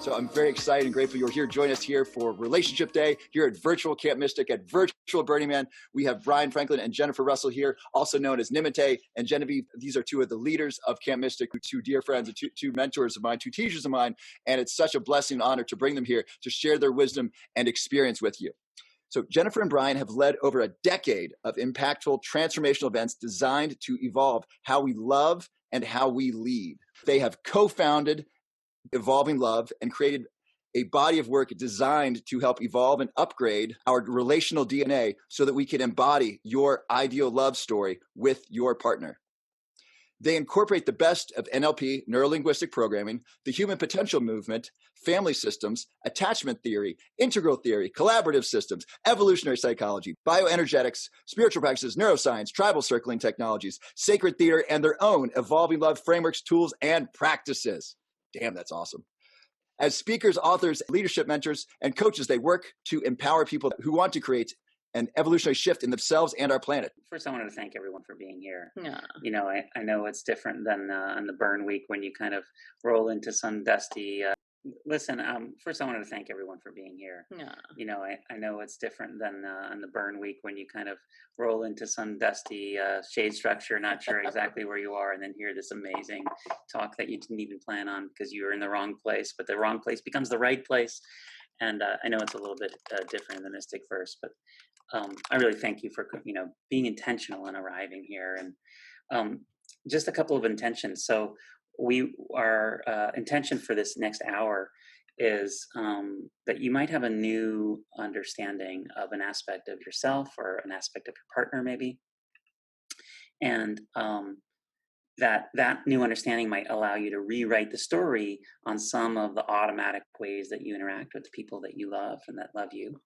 So I'm very excited and grateful you're here. Join us here for Relationship Day here at Virtual Camp Mystic at Virtual Burning Man. We have Bryan Franklin and Jennifer Russell here, also known as Nimite and Genevieve. These are two of the leaders of Camp Mystic, two dear friends, two mentors of mine, two teachers of mine. And it's such a blessing and honor to bring them here to share their wisdom and experience with you. So Jennifer and Bryan have led over a decade of impactful transformational events designed to evolve how we love and how we lead. They have co-founded Evolving Love and created a body of work designed to help evolve and upgrade our relational DNA so that we can embody your ideal love story with your partner. They incorporate the best of NLP, neuro-linguistic programming, the human potential movement, family systems, attachment theory, integral theory, collaborative systems, evolutionary psychology, bioenergetics, spiritual practices, neuroscience, tribal circling technologies, sacred theater, and their own evolving love frameworks, tools, and practices. Damn, that's awesome. As speakers, authors, leadership mentors, and coaches, they work to empower people who want to create an evolutionary shift in themselves and our planet. First, I wanted to thank everyone for being here. Yeah. You know, I know it's different than on the burn week when you kind of roll into some dusty... First I wanted to thank everyone for being here. Yeah. You know, I know it's different than on the burn week when you kind of roll into some dusty shade structure, not sure exactly where you are, and then hear this amazing talk that you didn't even plan on because you were in the wrong place, but the wrong place becomes the right place. And I know it's a little bit different in the Mystic Verse, but I really thank you for, being intentional in arriving here. And just a couple of intentions. So our intention for this next hour is that you might have a new understanding of an aspect of yourself or an aspect of your partner, maybe. And that new understanding might allow you to rewrite the story on some of the automatic ways that you interact with the people that you love and that love you.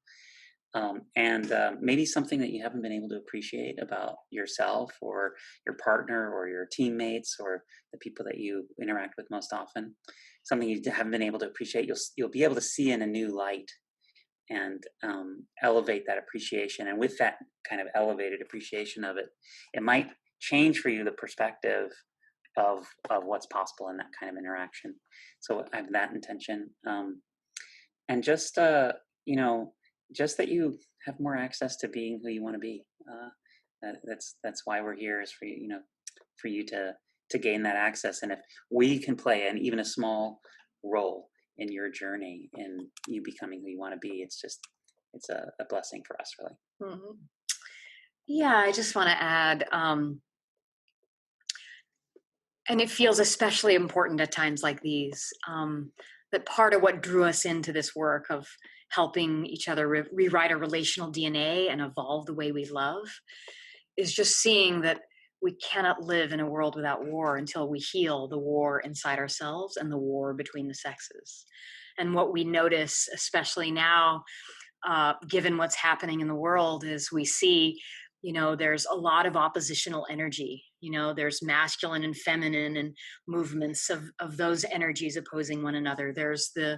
And maybe something that you haven't been able to appreciate about yourself or your partner or your teammates or the people that you interact with most often, something you haven't been able to appreciate, you'll be able to see in a new light and elevate that appreciation. And with that kind of elevated appreciation of it, it might change for you the perspective of what's possible in that kind of interaction. So I have that intention. And just that you have more access to being who you want to be. That's why we're here, is for you to gain that access. And if we can play even a small role in your journey in you becoming who you want to be, it's a blessing for us, really. Mm-hmm. Yeah, I just want to add, and it feels especially important at times like these, that part of what drew us into this work of helping each other rewrite our relational DNA and evolve the way we love is just seeing that we cannot live in a world without war until we heal the war inside ourselves and the war between the sexes. And what we notice, especially now, given what's happening in the world, is we see, there's a lot of oppositional energy. There's masculine and feminine and movements of those energies opposing one another. There's the,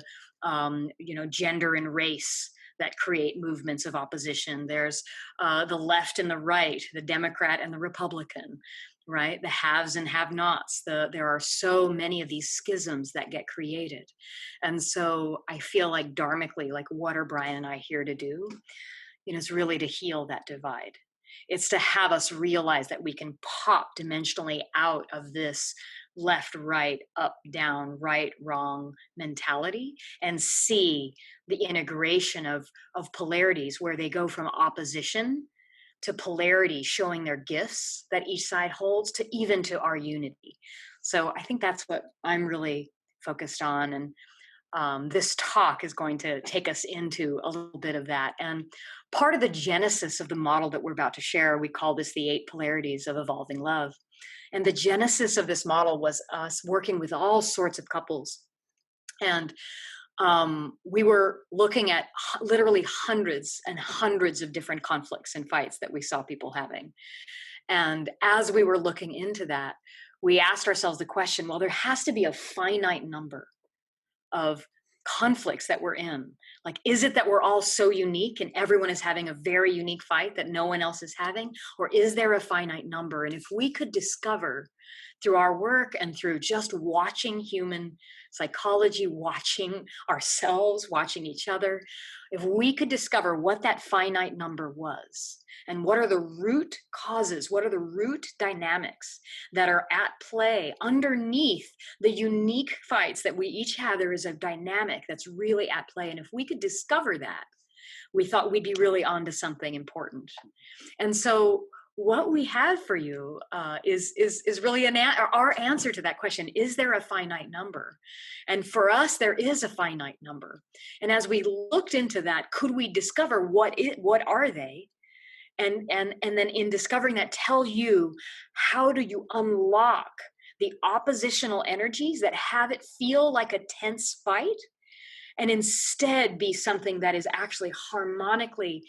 gender and race that create movements of opposition. There's the left and the right, the Democrat and the Republican, right? The haves and have-nots. There are so many of these schisms that get created. And so I feel like dharmically, like what are Bryan and I here to do? It's really to heal that divide. It's to have us realize that we can pop dimensionally out of this left, right, up, down, right, wrong mentality and see the integration of polarities where they go from opposition to polarity, showing their gifts that each side holds to even to our unity. So I think that's what I'm really focused on. And this talk is going to take us into a little bit of that. And part of the genesis of the model that we're about to share, we call this the 8 polarities of evolving love. And the genesis of this model was us working with all sorts of couples. And we were looking at literally hundreds and hundreds of different conflicts and fights that we saw people having. And as we were looking into that, we asked ourselves the question, well, there has to be a finite number of conflicts that we're in. Like, is it that we're all so unique and everyone is having a very unique fight that no one else is having? Or is there a finite number? And if we could discover through our work and through just watching human psychology, watching ourselves, watching each other, if we could discover what that finite number was, and what are the root causes, what are the root dynamics that are at play underneath the unique fights that we each have, there is a dynamic that's really at play. And if we could discover that, we thought we'd be really onto something important. And so what we have for you is really our answer to that question. Is there a finite number? And for us, there is a finite number. And as we looked into that, could we discover what are they? And then in discovering that, tell you, how do you unlock the oppositional energies that have it feel like a tense fight, and instead be something that is actually harmonically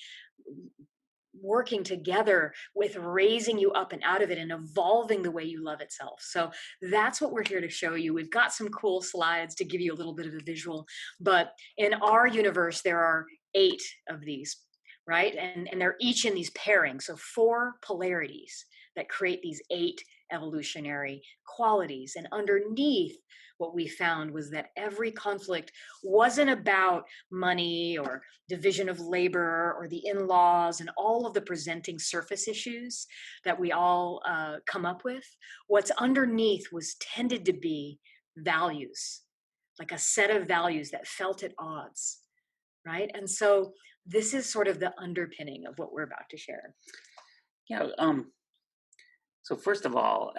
working together with raising you up and out of it and evolving the way you love itself. So that's what we're here to show you. We've got some cool slides to give you a little bit of a visual, but in our universe, there are 8 of these, right? And they're each in these pairings. So 4 polarities that create these 8 evolutionary qualities. And underneath, what we found was that every conflict wasn't about money or division of labor or the in-laws and all of the presenting surface issues that we all come up with. What's underneath was tended to be values, like a set of values that felt at odds, right? And so this is sort of the underpinning of what we're about to share. Yeah. So first of all,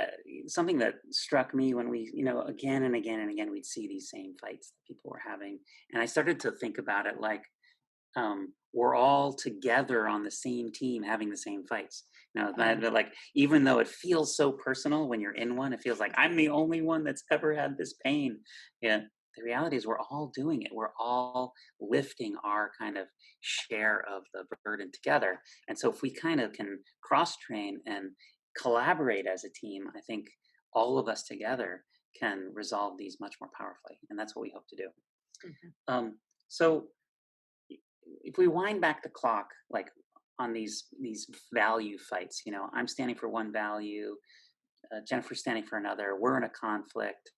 something that struck me when we, again and again and again, we'd see these same fights that people were having. And I started to think about it like, we're all together on the same team having the same fights. Like, even though it feels so personal when you're in one, it feels like I'm the only one that's ever had this pain. Yeah. The reality is we're all doing it. We're all lifting our kind of share of the burden together. And so if we kind of can cross-train and collaborate as a team, I think all of us together can resolve these much more powerfully. And that's what we hope to do. Mm-hmm. So if we wind back the clock, like on these value fights, I'm standing for one value, Jennifer's standing for another, we're in a conflict.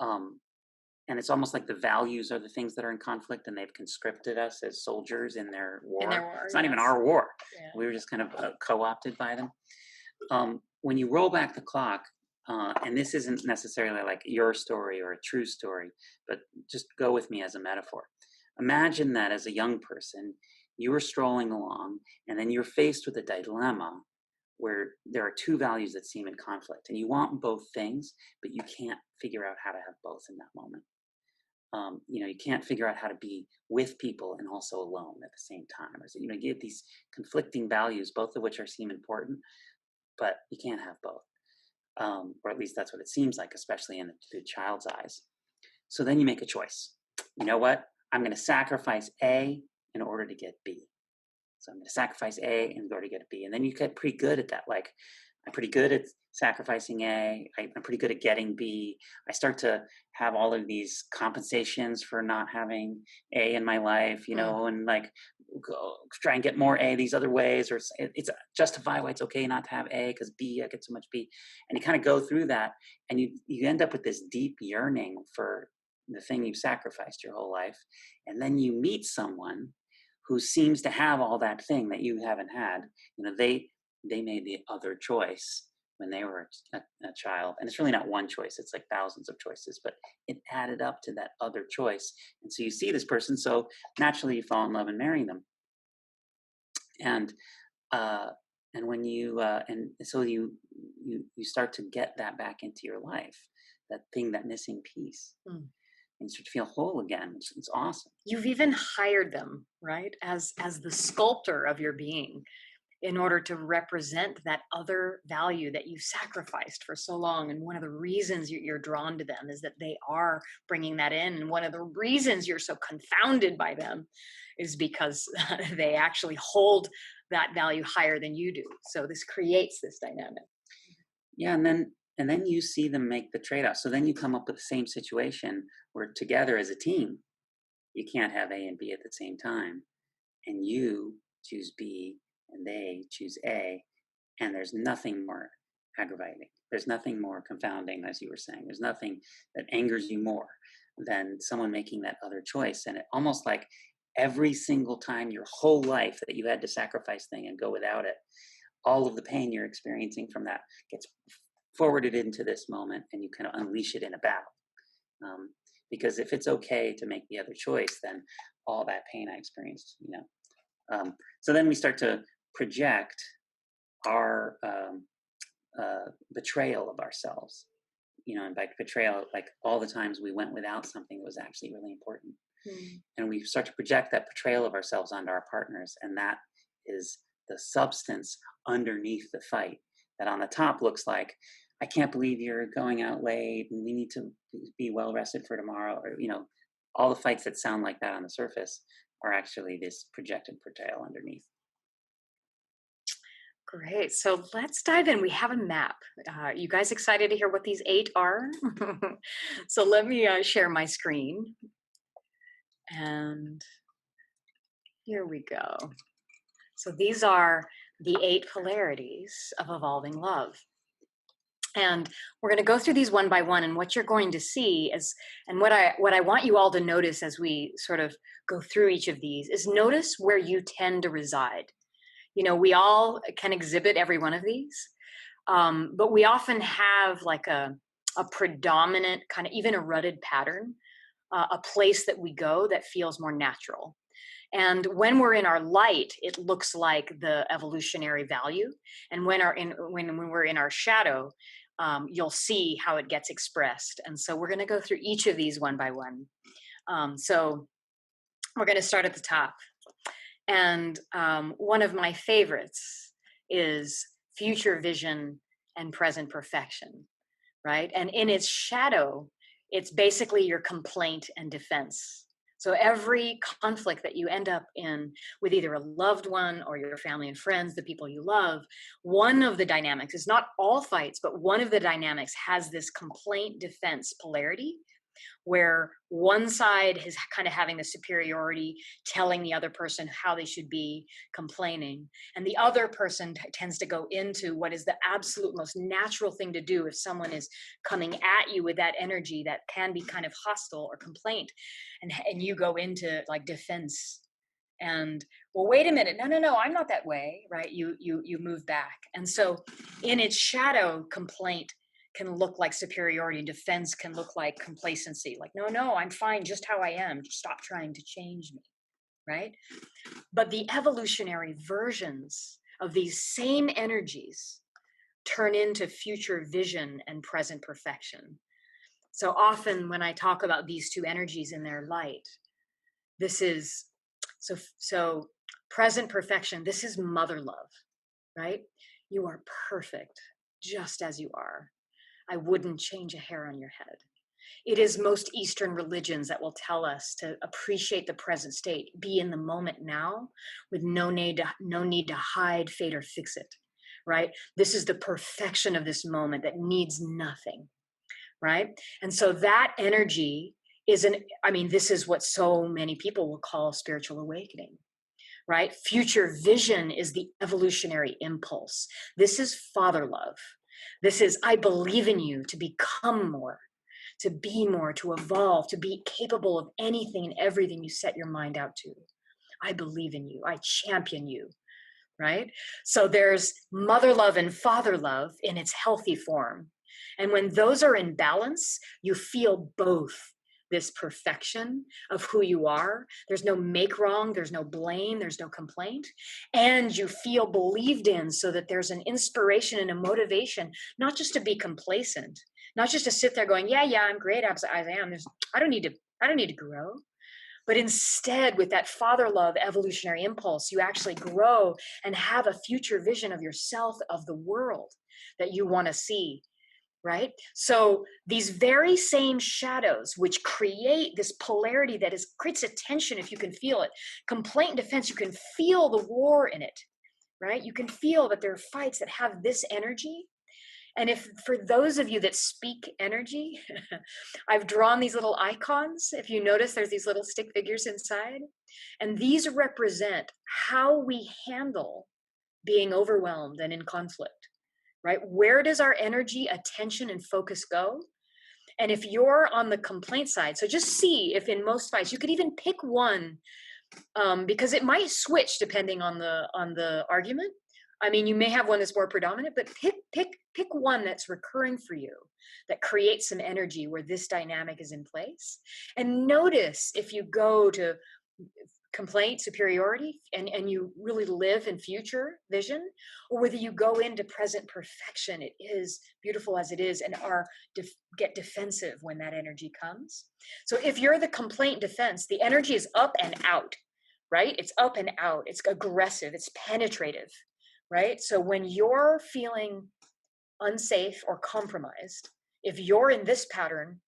And it's almost like the values are the things that are in conflict, and they've conscripted us as soldiers in their war. It's not even our war. Yeah. We were just kind of co-opted by them. When you roll back the clock, and this isn't necessarily like your story or a true story, but just go with me as a metaphor. Imagine that as a young person, you were strolling along, and then you're faced with a dilemma where there are 2 values that seem in conflict, and you want both things, but you can't figure out how to have both in that moment. You can't figure out how to be with people and also alone at the same time. So, you get these conflicting values, both of which seem important, but you can't have both. Or at least that's what it seems like, especially in the child's eyes. So then you make a choice. You know what? I'm going to sacrifice A in order to get B. So I'm going to sacrifice A in order to get a B. And then you get pretty good at that. Like, I'm pretty good at sacrificing A. I'm pretty good at getting B. I start to have all of these compensations for not having A in my life, and like go try and get more A these other ways, or it's justify why it's okay not to have A because B, I get so much B. And you kind of go through that, and you end up with this deep yearning for the thing you've sacrificed your whole life. And then you meet someone who seems to have all that thing that you haven't had. They made the other choice when they were a child. And it's really not one choice. It's like thousands of choices, but it added up to that other choice. And so you see this person, so naturally you fall in love and marry them. And when you, and so you start to get that back into your life, that thing, that missing piece. And you start to feel whole again. It's awesome. You've even hired them, right? As the sculptor of your being, in order to represent that other value that you sacrificed for so long. And one of the reasons you're drawn to them is that they are bringing that in. And one of the reasons you're so confounded by them is because they actually hold that value higher than you do. So this creates this dynamic. Yeah, and then you see them make the trade-off. So then you come up with the same situation where together as a team, You can't have A and B at the same time. And you choose B and they choose A. And there's nothing more aggravating. There's nothing more confounding, as you were saying. There's nothing that angers you more than someone making that other choice. And it almost like every single time your whole life that you had to sacrifice thing and go without it, all of the pain you're experiencing from that gets forwarded into this moment, and you kind of unleash it in a battle. Because if it's okay to make the other choice, then all that pain I experienced, so then we start to project our betrayal of ourselves, and by betrayal, like all the times we went without something that was actually really important. And we start to project that betrayal of ourselves onto our partners, and that is the substance underneath the fight that on the top looks like, I can't believe you're going out late and we need to be well rested for tomorrow, or all the fights that sound like that on the surface are actually this projected betrayal underneath. Great. So let's dive in. We have a map. You guys excited to hear what these 8 are? So let me share my screen. And here we go. So these are the 8 polarities of evolving love. And we're going to go through these one by one. And what you're going to see is, and what I want you all to notice as we sort of go through each of these, is notice where you tend to reside. We all can exhibit every one of these, but we often have like a predominant kind of, even a rooted pattern, a place that we go that feels more natural. And when we're in our light, it looks like the evolutionary value. And when we're in our shadow, you'll see how it gets expressed. And so we're going to go through each of these one by one. So we're going to start at the top. And one of my favorites is future vision and present perfection, right? And in its shadow, it's basically your complaint and defense. So every conflict that you end up in with either a loved one or your family and friends, the people you love, one of the dynamics is not all fights, but one of the dynamics has this complaint defense polarity, where one side is kind of having the superiority, telling the other person how they should be, complaining. And the other person tends to go into what is the absolute most natural thing to do if someone is coming at you with that energy that can be kind of hostile or complaint. And you go into like defense. And well, wait a minute, no, I'm not that way, right? You move back. And so in its shadow, complaint can look like superiority, and defense can look like complacency. Like, no, I'm fine just how I am. Just stop trying to change me, right? But the evolutionary versions of these same energies turn into future vision and present perfection. So often when I talk about these two energies in their light, this is, so present perfection, this is mother love, right? You are perfect just as you are. I wouldn't change a hair on your head. It is most Eastern religions that will tell us to appreciate the present state, be in the moment now, with no need to hide, fade, or fix it, right? This is the perfection of this moment that needs nothing, right? And so that energy this is what so many people will call spiritual awakening, right? Future vision is the evolutionary impulse. This is father love. This is, I believe in you to become more, to be more, to evolve, to be capable of anything and everything you set your mind out to. I believe in you. I champion you, right? So there's mother love and father love in its healthy form. And when those are in balance, you feel both this perfection of who you are. There's no make wrong, there's no blame, there's no complaint. And you feel believed in, so that there's an inspiration and a motivation, not just to be complacent, not just to sit there going, yeah, I'm great as I am. I don't need to grow. But instead, with that father love evolutionary impulse, you actually grow and have a future vision of yourself, of the world that you want to see. Right? So these very same shadows, which create this polarity that creates a tension, if you can feel it, complaint and defense, you can feel the war in it, right? You can feel that there are fights that have this energy. And if for those of you that speak energy, I've drawn these little icons. If you notice, there's these little stick figures inside. And these represent how we handle being overwhelmed and in conflict, right? Where does our energy, attention, and focus go? And if you're on the complaint side, so just see if in most fights, you could even pick one, because it might switch depending on the argument. I mean, you may have one that's more predominant, but pick one that's recurring for you, that creates some energy where this dynamic is in place. And notice if you go to complaint, superiority, and you really live in future vision, or whether you go into present perfection, it is beautiful as it is, and get defensive when that energy comes. So if you're the complaint defense, the energy is up and out, right? It's up and out. It's aggressive. It's penetrative, right? So when you're feeling unsafe or compromised, if you're in this pattern,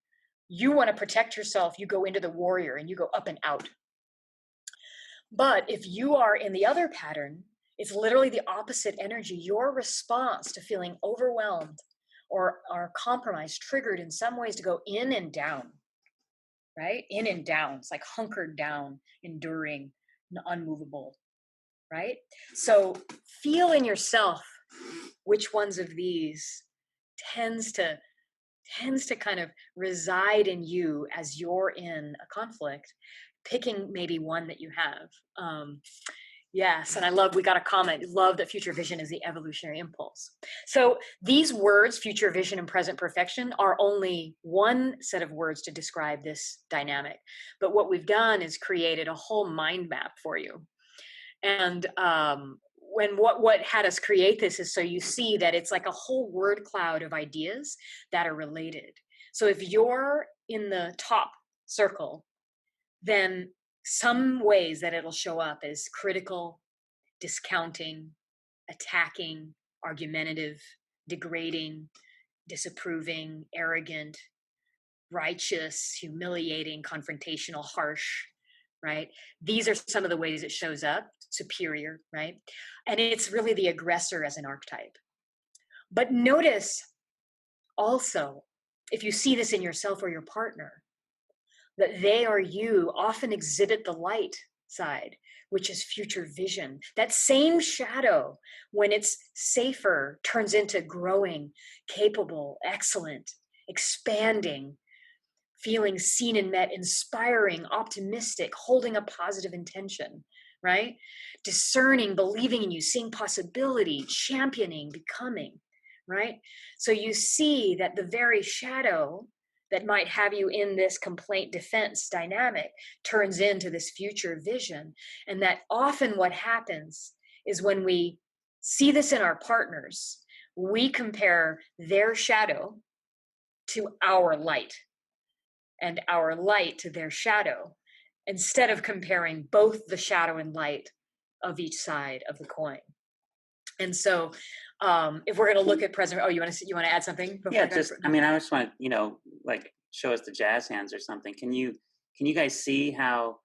you want to protect yourself, you go into the warrior and you go up and out. But if you are in the other pattern, it's literally the opposite energy. Your response to feeling overwhelmed or compromised, triggered in some ways to go in and down, right? In and down. It's like hunkered down, enduring, unmovable, right? So feel in yourself which ones of these tends to kind of reside in you as you're in a conflict, picking maybe one that you have. Yes, and we got a comment, love that future vision is the evolutionary impulse. So these words, future vision and present perfection, are only one set of words to describe this dynamic. But what we've done is created a whole mind map for you. And what had us create this is so you see that it's like a whole word cloud of ideas that are related. So if you're in the top circle, then some ways that it'll show up is critical, discounting, attacking, argumentative, degrading, disapproving, arrogant, righteous, humiliating, confrontational, harsh, right? These are some of the ways it shows up, superior, right? And it's really the aggressor as an archetype. But notice also, if you see this in yourself or your partner, that they or you often exhibit the light side, which is future vision. That same shadow, when it's safer, turns into growing, capable, excellent, expanding, feeling seen and met, inspiring, optimistic, holding a positive intention, right? Discerning, believing in you, seeing possibility, championing, becoming, right? So you see that the very shadow that might have you in this complaint defense dynamic turns into this future vision. And that often what happens is when we see this in our partners, we compare their shadow to our light and our light to their shadow, instead of comparing both the shadow and light of each side of the coin. And so if we're going to look at present, you want to add something? Yeah, I just want to, like show us the jazz hands or something. Can you guys see how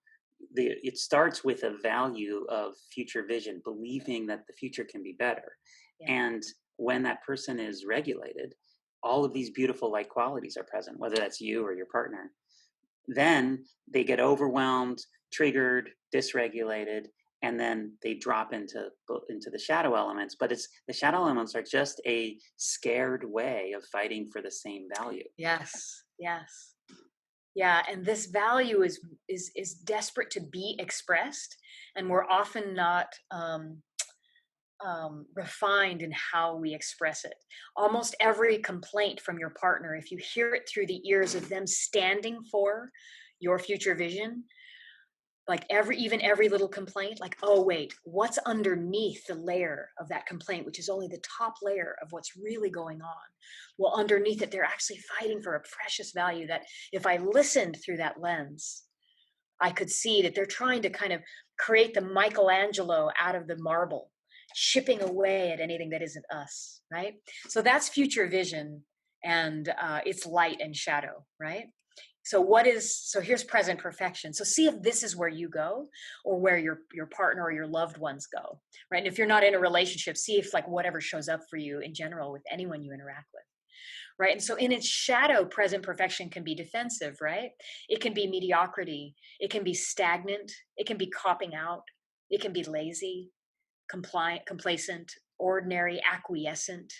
it starts with a value of future vision, believing that the future can be better. Yeah. And when that person is regulated, all of these beautiful light qualities are present, whether that's you or your partner. Then they get overwhelmed, triggered, dysregulated, and then they drop into the shadow elements. But the shadow elements are just a scared way of fighting for the same value. Yes. Yeah, and this value is desperate to be expressed, and we're often not refined in how we express it. Almost every complaint from your partner, if you hear it through the ears of them standing for your future vision, like every little complaint, like, oh wait, what's underneath the layer of that complaint, which is only the top layer of what's really going on? Well, underneath it, they're actually fighting for a precious value that if I listened through that lens, I could see that they're trying to kind of create the Michelangelo out of the marble, chipping away at anything that isn't us, right? So that's future vision, and it's light and shadow, right? So here's present perfection. So see if this is where you go, or where your partner or your loved ones go, right? And if you're not in a relationship, see if like whatever shows up for you in general with anyone you interact with, right? And so in its shadow, present perfection can be defensive, right? It can be mediocrity. It can be stagnant. It can be copping out. It can be lazy, compliant, complacent, ordinary, acquiescent,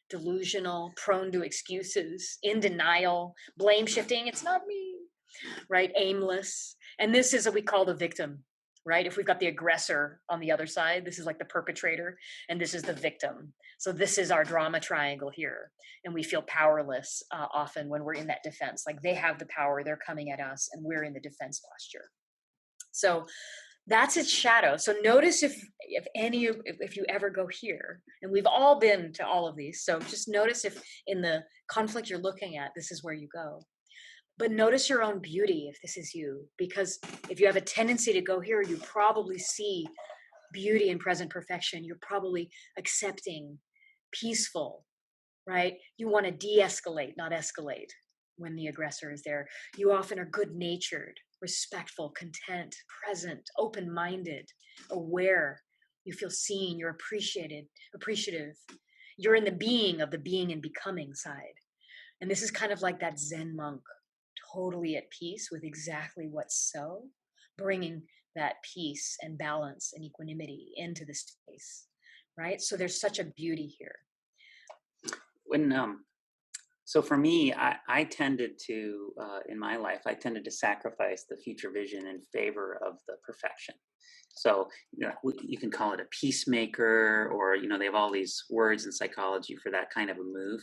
delusional, prone to excuses, in denial, blame shifting. It's not me, right? Aimless. And this is what we call the victim, right? If we've got the aggressor on the other side, this is like the perpetrator, and this is the victim. So this is our drama triangle here. And we feel powerless often when we're in that defense. Like they have the power, they're coming at us, and we're in the defense posture. So that's its shadow. So notice if you ever go here, and we've all been to all of these. So just notice if in the conflict you're looking at, this is where you go. But notice your own beauty if this is you, because if you have a tendency to go here, you probably see beauty in present perfection. You're probably accepting, peaceful, right? You want to de-escalate, not escalate when the aggressor is there. You often are good-natured, respectful, content, present, open-minded, aware. You feel seen, you're appreciative. You're in the being of the being and becoming side. And this is kind of like that Zen monk, totally at peace with exactly what's so, bringing that peace and balance and equanimity into the space, right? So there's such a beauty here. So for me, I tended to, in my life, I tended to sacrifice the future vision in favor of the perfection. So, you can call it a peacemaker, or, they have all these words in psychology for that kind of a move.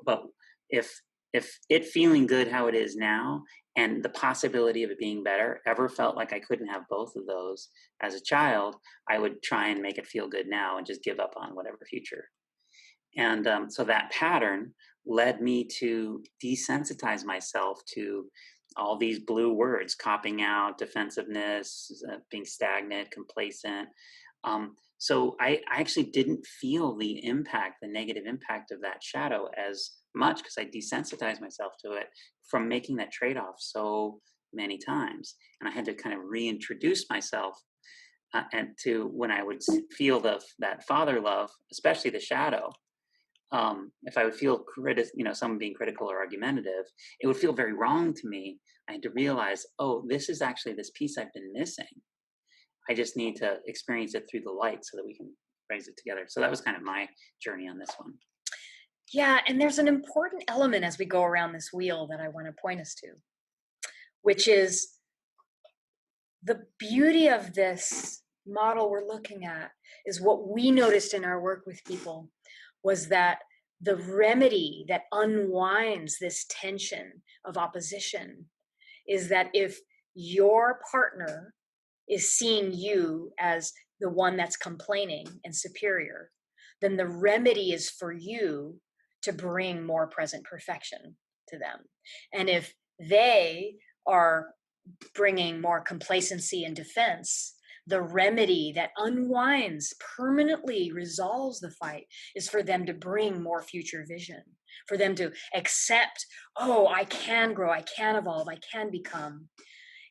But if it feeling good how it is now and the possibility of it being better ever felt like I couldn't have both of those as a child, I would try and make it feel good now and just give up on whatever future. And so that pattern led me to desensitize myself to all these blue words: copping out, defensiveness, being stagnant, complacent. So I actually didn't feel the negative impact of that shadow as much, because I desensitized myself to it from making that trade-off so many times. And I had to kind of reintroduce myself and to when I would feel that father love, especially the shadow. If I would feel someone being critical or argumentative, it would feel very wrong to me. I had to realize, oh, this is actually this piece I've been missing. I just need to experience it through the light so that we can raise it together. So that was kind of my journey on this one. Yeah, and there's an important element as we go around this wheel that I want to point us to, which is the beauty of this model we're looking at is what we noticed in our work with people was that the remedy that unwinds this tension of opposition is that if your partner is seeing you as the one that's complaining and superior, then the remedy is for you to bring more present perfection to them. And if they are bringing more complacency and defense, the remedy that unwinds, permanently resolves the fight, is for them to bring more future vision, for them to accept, oh, I can grow, I can evolve, I can become.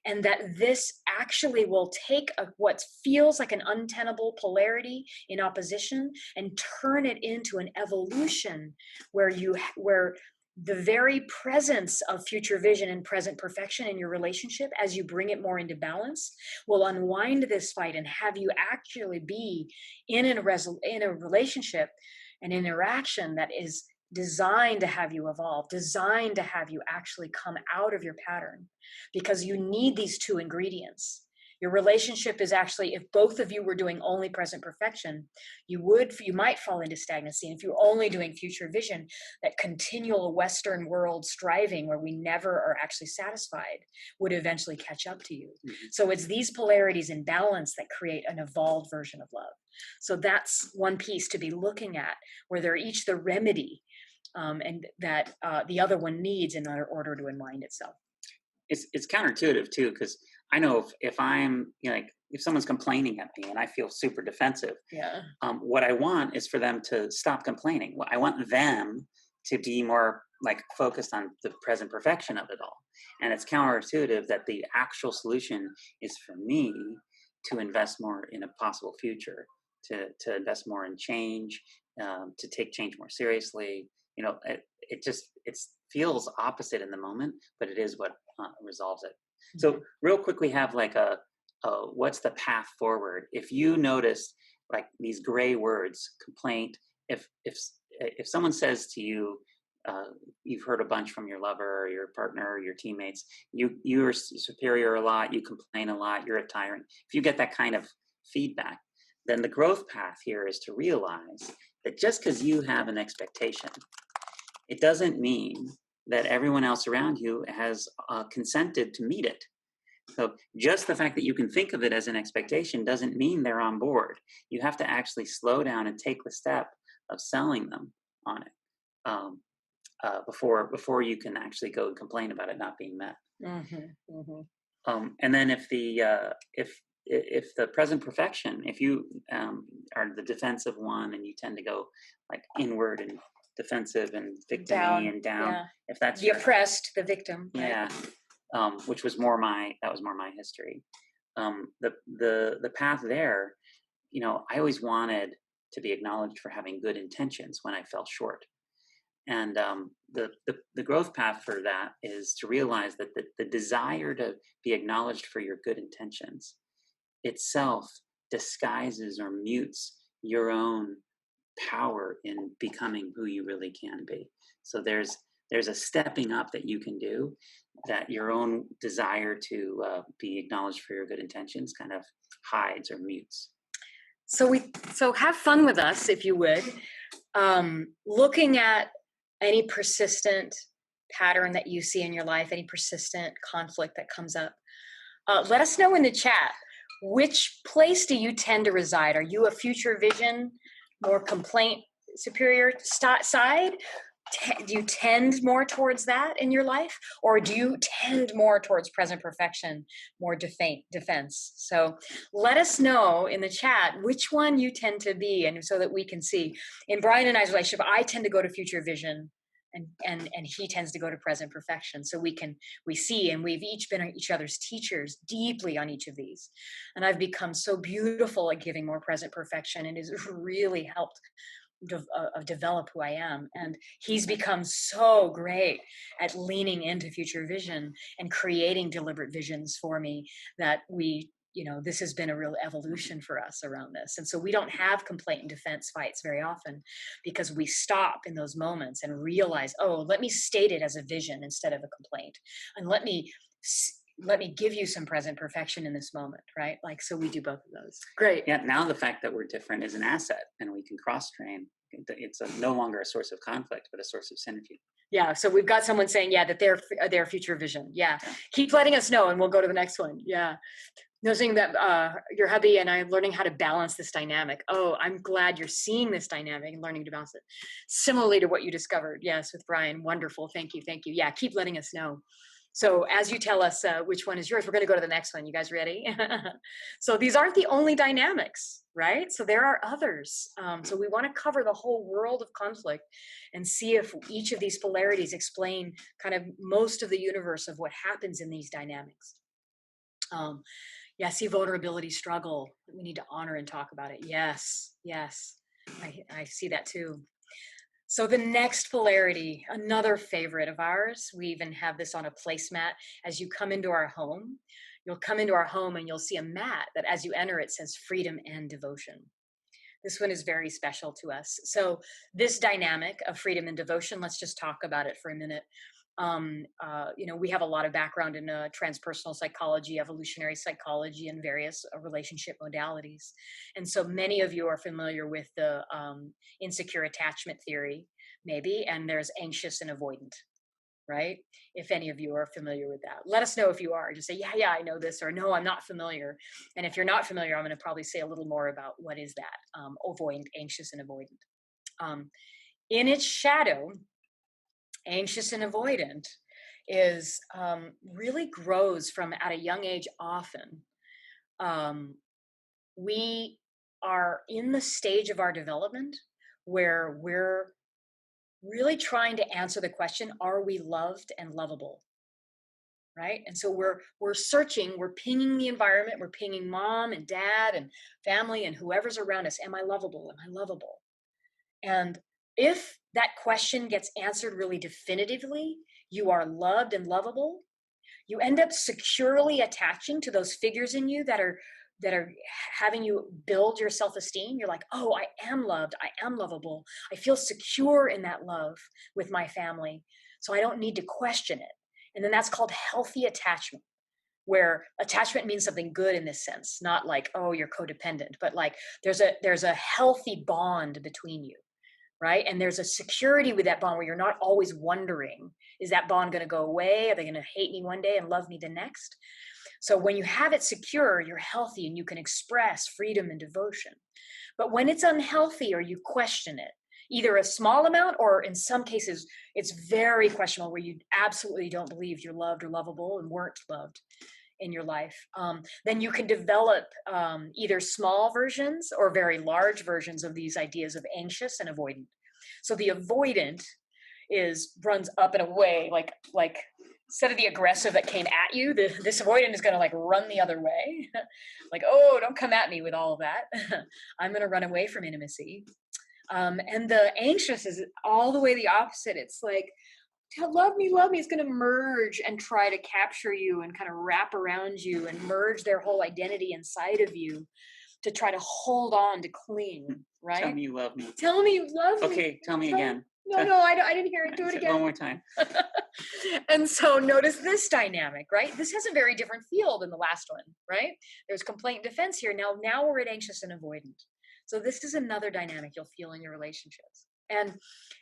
And that this actually will take what feels like an untenable polarity in opposition and turn it into an evolution where the very presence of future vision and present perfection in your relationship, as you bring it more into balance, will unwind this fight and have you actually be in a relationship, an interaction that is designed to have you evolve, designed to have you actually come out of your pattern, because you need these two ingredients. Your relationship is actually, if both of you were doing only present perfection, you might fall into stagnancy. And if you're only doing future vision, that continual Western world striving where we never are actually satisfied would eventually catch up to you. Mm-hmm. So it's these polarities in balance that create an evolved version of love. So that's one piece to be looking at, where they're each the remedy and that the other one needs in order to unwind itself. It's counterintuitive too, because I know if I'm if someone's complaining at me and I feel super defensive, what I want is for them to stop complaining. I want them to be more focused on the present perfection of it all. And it's counterintuitive that the actual solution is for me to invest more in a possible future, to invest more in change, to take change more seriously. It feels opposite in the moment, but it is what resolves it. So real quick, we have like a what's the path forward? If you notice like these gray words, complaint, if someone says to you, you've heard a bunch from your lover or your partner or your teammates, you're superior a lot, you complain a lot, you're a tyrant. If you get that kind of feedback, then the growth path here is to realize that just because you have an expectation, it doesn't mean that everyone else around you has consented to meet it. So just the fact that you can think of it as an expectation doesn't mean they're on board. You have to actually slow down and take the step of selling them on it before you can actually go and complain about it not being met. And then if the present perfection, if you are the defensive one and you tend to go like inward and defensive and victim-y and down, if that's the oppressed, the victim, right? Which was more my history. The path there, I always wanted to be acknowledged for having good intentions when I fell short. And the growth path for that is to realize that the desire to be acknowledged for your good intentions itself disguises or mutes your own power in becoming who you really can be. So there's a stepping up that you can do, that your own desire to be acknowledged for your good intentions kind of hides or mutes. So have fun with us, if you would, looking at any persistent pattern that you see in your life, any persistent conflict that comes up. Let us know in the chat, which place do you tend to reside? Are you a future vision, more complaint, superior side? Do you tend more towards that in your life, or do you tend more towards present perfection, more defense? So let us know in the chat which one you tend to be, and so that we can see. In Bryan and I's relationship, I tend to go to future vision, and he tends to go to present perfection. So we see, and we've each been each other's teachers deeply on each of these. And I've become so beautiful at giving more present perfection, and it's really helped develop who I am. And he's become so great at leaning into future vision and creating deliberate visions for me that this has been a real evolution for us around this. And so we don't have complaint and defense fights very often, because we stop in those moments and realize, oh, let me state it as a vision instead of a complaint. And let me give you some present perfection in this moment, right? Like, so we do both of those. Great. Yeah, now the fact that we're different is an asset, and we can cross-train. It's no longer a source of conflict, but a source of synergy. Yeah, so we've got someone saying, that they're future vision. Yeah, keep letting us know, and we'll go to the next one. Yeah. Noticing that your hubby and I are learning how to balance this dynamic. Oh, I'm glad you're seeing this dynamic and learning to balance it. Similarly to what you discovered. Yes, with Bryan. Wonderful. Thank you. Yeah, keep letting us know. So as you tell us which one is yours, we're going to go to the next one. You guys ready? So these aren't the only dynamics, right? So there are others. So we want to cover the whole world of conflict and see if each of these polarities explain kind of most of the universe of what happens in these dynamics. See vulnerability, struggle. We need to honor and talk about it. Yes. I see that too. So the next polarity, another favorite of ours, we even have this on a placemat. As you come into our home, you'll come into our home and you'll see a mat that as you enter it says freedom and devotion. This one is very special to us. So this dynamic of freedom and devotion, let's just talk about it for a minute. We have a lot of background in transpersonal psychology, evolutionary psychology, and various relationship modalities. And so many of you are familiar with the insecure attachment theory, maybe, and there's anxious and avoidant, right? If any of you are familiar with that, let us know if you are. Just say, yeah, I know this, or no, I'm not familiar. And if you're not familiar, I'm going to probably say a little more about what is that, avoidant, anxious, and avoidant. In its shadow, anxious and avoidant is really grows from at a young age often. We are in the stage of our development where we're really trying to answer the question, are we loved and lovable? right? And so we're searching, we're pinging the environment, we're pinging mom and dad and family and whoever's around us. Am I lovable? Am I lovable? And if that question gets answered really definitively, you are loved and lovable, you end up securely attaching to those figures in you that are having you build your self-esteem. You're like, oh, I am loved, I am lovable, I feel secure in that love with my family, so I don't need to question it. And then that's called healthy attachment, where attachment means something good in this sense, not like, oh, you're codependent, but like there's a healthy bond between you, right? And there's a security with that bond where you're not always wondering, is that bond going to go away? Are they going to hate me one day and love me the next? So when you have it secure, you're healthy and you can express freedom and devotion. But when it's unhealthy or you question it, either a small amount or in some cases, it's very questionable where you absolutely don't believe you're loved or lovable and weren't loved in your life, then you can develop either small versions or very large versions of these ideas of anxious and avoidant. So the avoidant runs up and away, like instead of the aggressive that came at you, this avoidant is going to like run the other way. Like, oh, don't come at me with all of that. I'm going to run away from intimacy. And the anxious is all the way the opposite. It's like, love me, is going to merge and try to capture you and kind of wrap around you and merge their whole identity inside of you to try to hold on, to cling, right? Tell me you love me. Tell me you love me. Okay, tell me again. No, I didn't hear it. Do it again. One more time. And so notice this dynamic, right? This has a very different feel than the last one, right? There's complaint and defense here. Now we're at anxious and avoidant. So this is another dynamic you'll feel in your relationships.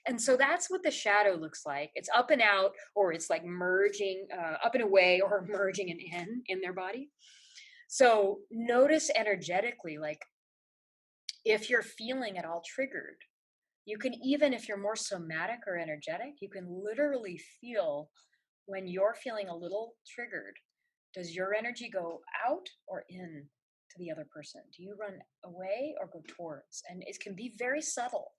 And so that's what the shadow looks like. It's up and out, or it's like merging up and away, or merging and in their body. So notice energetically, like if you're feeling at all triggered, you can, even if you're more somatic or energetic, you can literally feel when you're feeling a little triggered. Does your energy go out or in to the other person? Do you run away or go towards? And it can be very subtle.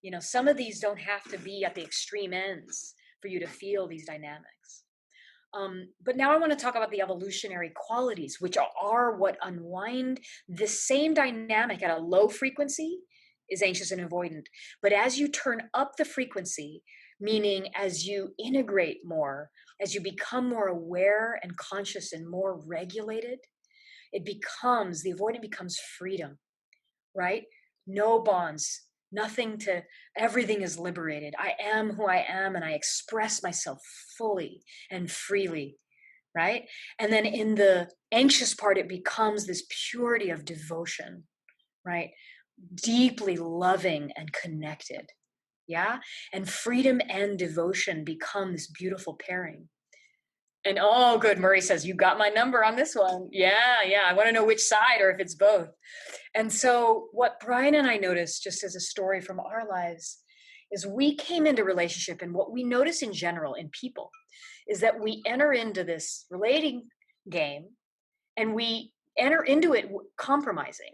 You know, some of these don't have to be at the extreme ends for you to feel these dynamics. But now I want to talk about the evolutionary qualities, which are what unwind this same dynamic at a low frequency is anxious and avoidant. But as you turn up the frequency, meaning as you integrate more, as you become more aware and conscious and more regulated, the avoidant becomes freedom, right? No bonds, everything is liberated. I am who I am and I express myself fully and freely, right? And then in the anxious part, it becomes this purity of devotion, right? Deeply loving and connected, yeah? And freedom and devotion become this beautiful pairing. And oh, good, Murray says, you got my number on this one. Yeah, I want to know which side or if it's both. And so what Bryan and I noticed, just as a story from our lives, is we came into relationship, and what we notice in general in people is that we enter into this relating game and we enter into it compromising.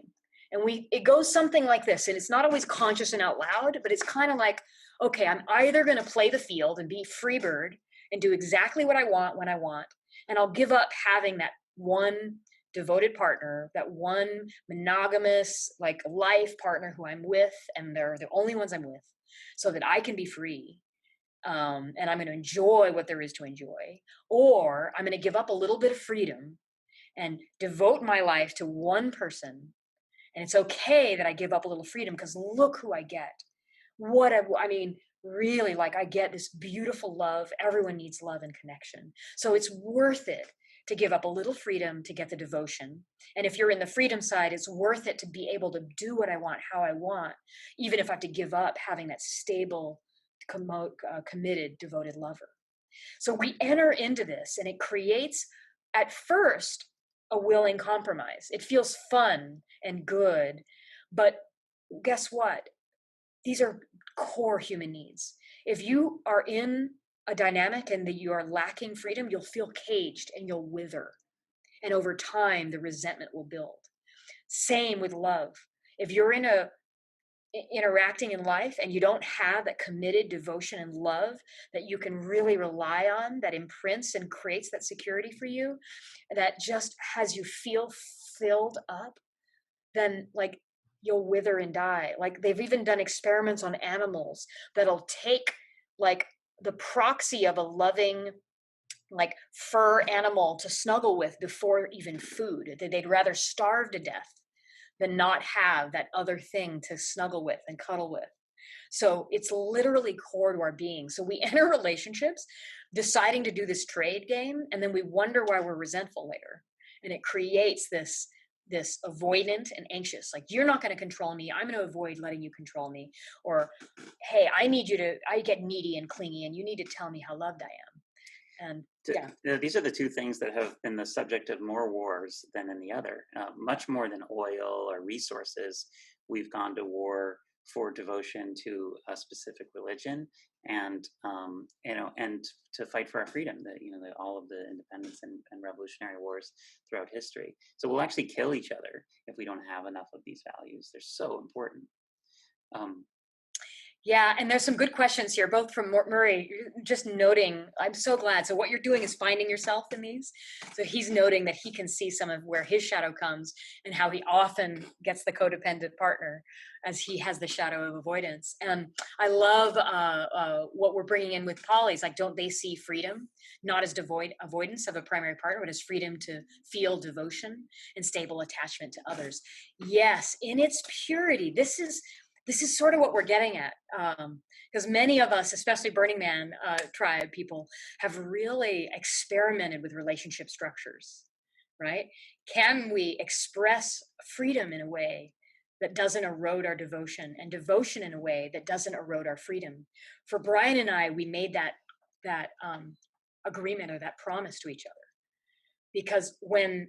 And it goes something like this, and it's not always conscious and out loud, but it's kind of like, okay, I'm either going to play the field and be free bird and do exactly what I want when I want, and I'll give up having that one devoted partner, that one monogamous like life partner who I'm with, and they're the only ones I'm with, so that I can be free, and I'm going to enjoy what there is to enjoy, or I'm going to give up a little bit of freedom and devote my life to one person. And it's okay that I give up a little freedom because look who I get. Really, like I get this beautiful love. Everyone needs love and connection. So it's worth it to give up a little freedom to get the devotion. And if you're in the freedom side, it's worth it to be able to do what I want, how I want, even if I have to give up having that stable, committed, devoted lover. So we enter into this, and it creates, at first, a willing compromise. It feels fun and good, but guess what? These are core human needs. If you are in a dynamic and that you are lacking freedom, you'll feel caged and you'll wither. And over time, the resentment will build. Same with love. If you're in a interacting in life, and you don't have that committed devotion and love that you can really rely on, that imprints and creates that security for you, that just has you feel filled up, then like you'll wither and die. Like they've even done experiments on animals that'll take like the proxy of a loving like fur animal to snuggle with before even food. They'd rather starve to death than not have that other thing to snuggle with and cuddle with. So it's literally core to our being. So we enter relationships deciding to do this trade game, and then we wonder why we're resentful later. And it creates this avoidant and anxious, like, you're not going to control me, I'm going to avoid letting you control me. Or, hey, I get needy and clingy, and you need to tell me how loved I am. And these are the two things that have been the subject of more wars than any other. Much more than oil or resources, we've gone to war for devotion to a specific religion, and and to fight for our freedom. All of the independence and revolutionary wars throughout history. So we'll actually kill each other if we don't have enough of these values. They're so important. Yeah, and there's some good questions here, both from Murray, just noting, I'm so glad. So what you're doing is finding yourself in these. So he's noting that he can see some of where his shadow comes and how he often gets the codependent partner as he has the shadow of avoidance. And I love what we're bringing in with polys. Like, don't they see freedom, not as avoidance of a primary partner, but as freedom to feel devotion and stable attachment to others? Yes, in its purity. This is sort of what we're getting at, because many of us, especially Burning Man tribe people, have really experimented with relationship structures, right? Can we express freedom in a way that doesn't erode our devotion, and devotion in a way that doesn't erode our freedom? For Bryan and I, we made that agreement, or that promise to each other, because when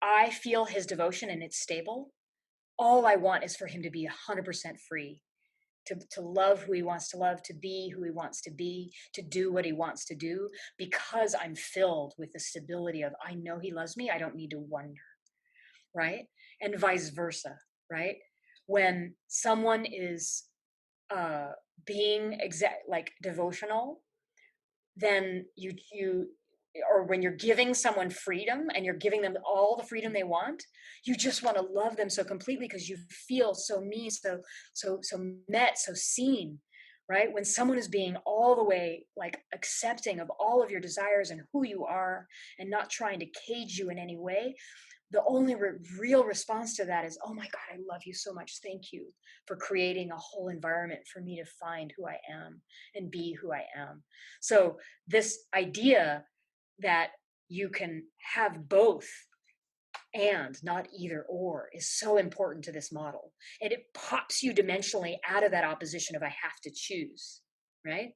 I feel his devotion and it's stable, all I want is for him to be 100% free, to love who he wants to love, to be who he wants to be, to do what he wants to do, because I'm filled with the stability of, I know he loves me, I don't need to wonder, right? And vice versa, right? When someone is being like devotional, then or when you're giving someone freedom and you're giving them all the freedom they want, you just want to love them so completely because you feel so met, so seen, right? When someone is being all the way like accepting of all of your desires and who you are, and not trying to cage you in any way, the only real response to that is, oh my God, I love you so much. Thank you for creating a whole environment for me to find who I am and be who I am. So this idea that you can have both and not either or is so important to this model. And it pops you dimensionally out of that opposition of I have to choose, right?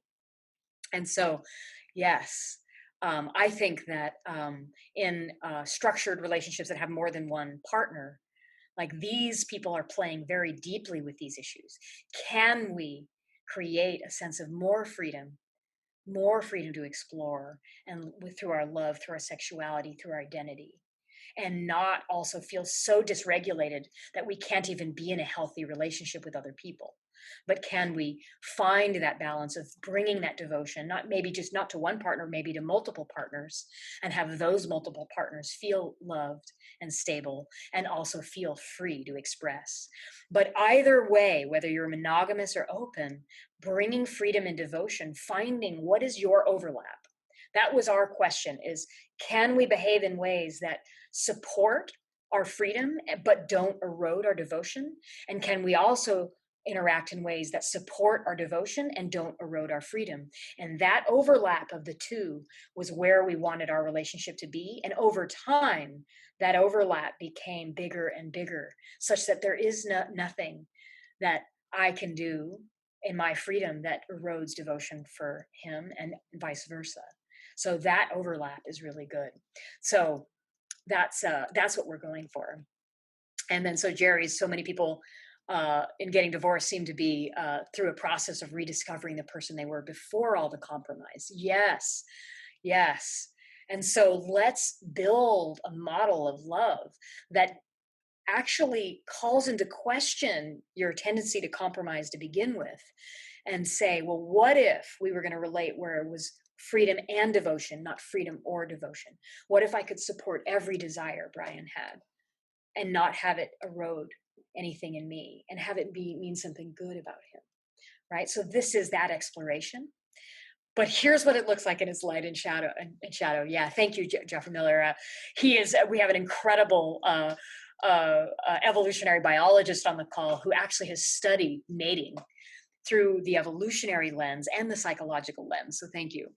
And so, yes, I think that in structured relationships that have more than one partner, like these people are playing very deeply with these issues. Can we create a sense of more freedom to explore, and through our love, through our sexuality, through our identity, and not also feel so dysregulated that we can't even be in a healthy relationship with other people? But can we find that balance of bringing that devotion, not to one partner, maybe to multiple partners, and have those multiple partners feel loved and stable and also feel free to express? But either way, whether you're monogamous or open, bringing freedom and devotion, finding what is your overlap. That was our question, is can we behave in ways that support our freedom but don't erode our devotion? And can we also interact in ways that support our devotion and don't erode our freedom? And that overlap of the two was where we wanted our relationship to be. And over time, that overlap became bigger and bigger, such that there is nothing that I can do in my freedom that erodes devotion for him, and vice versa. So that overlap is really good. So that's what we're going for. And then, so Jerry's, so many people in getting divorced seem to be through a process of rediscovering the person they were before all the compromise. Yes. And so let's build a model of love that actually calls into question your tendency to compromise to begin with, and say, well, what if we were going to relate where it was freedom and devotion, not freedom or devotion? What if I could support every desire Bryan had and not have it erode anything in me, and have it mean something good about him, right? So this is that exploration. But here's what it looks like in its light and shadow. Yeah, thank you, Jeffrey Miller. We have an incredible evolutionary biologist on the call who actually has studied mating through the evolutionary lens and the psychological lens. So thank you.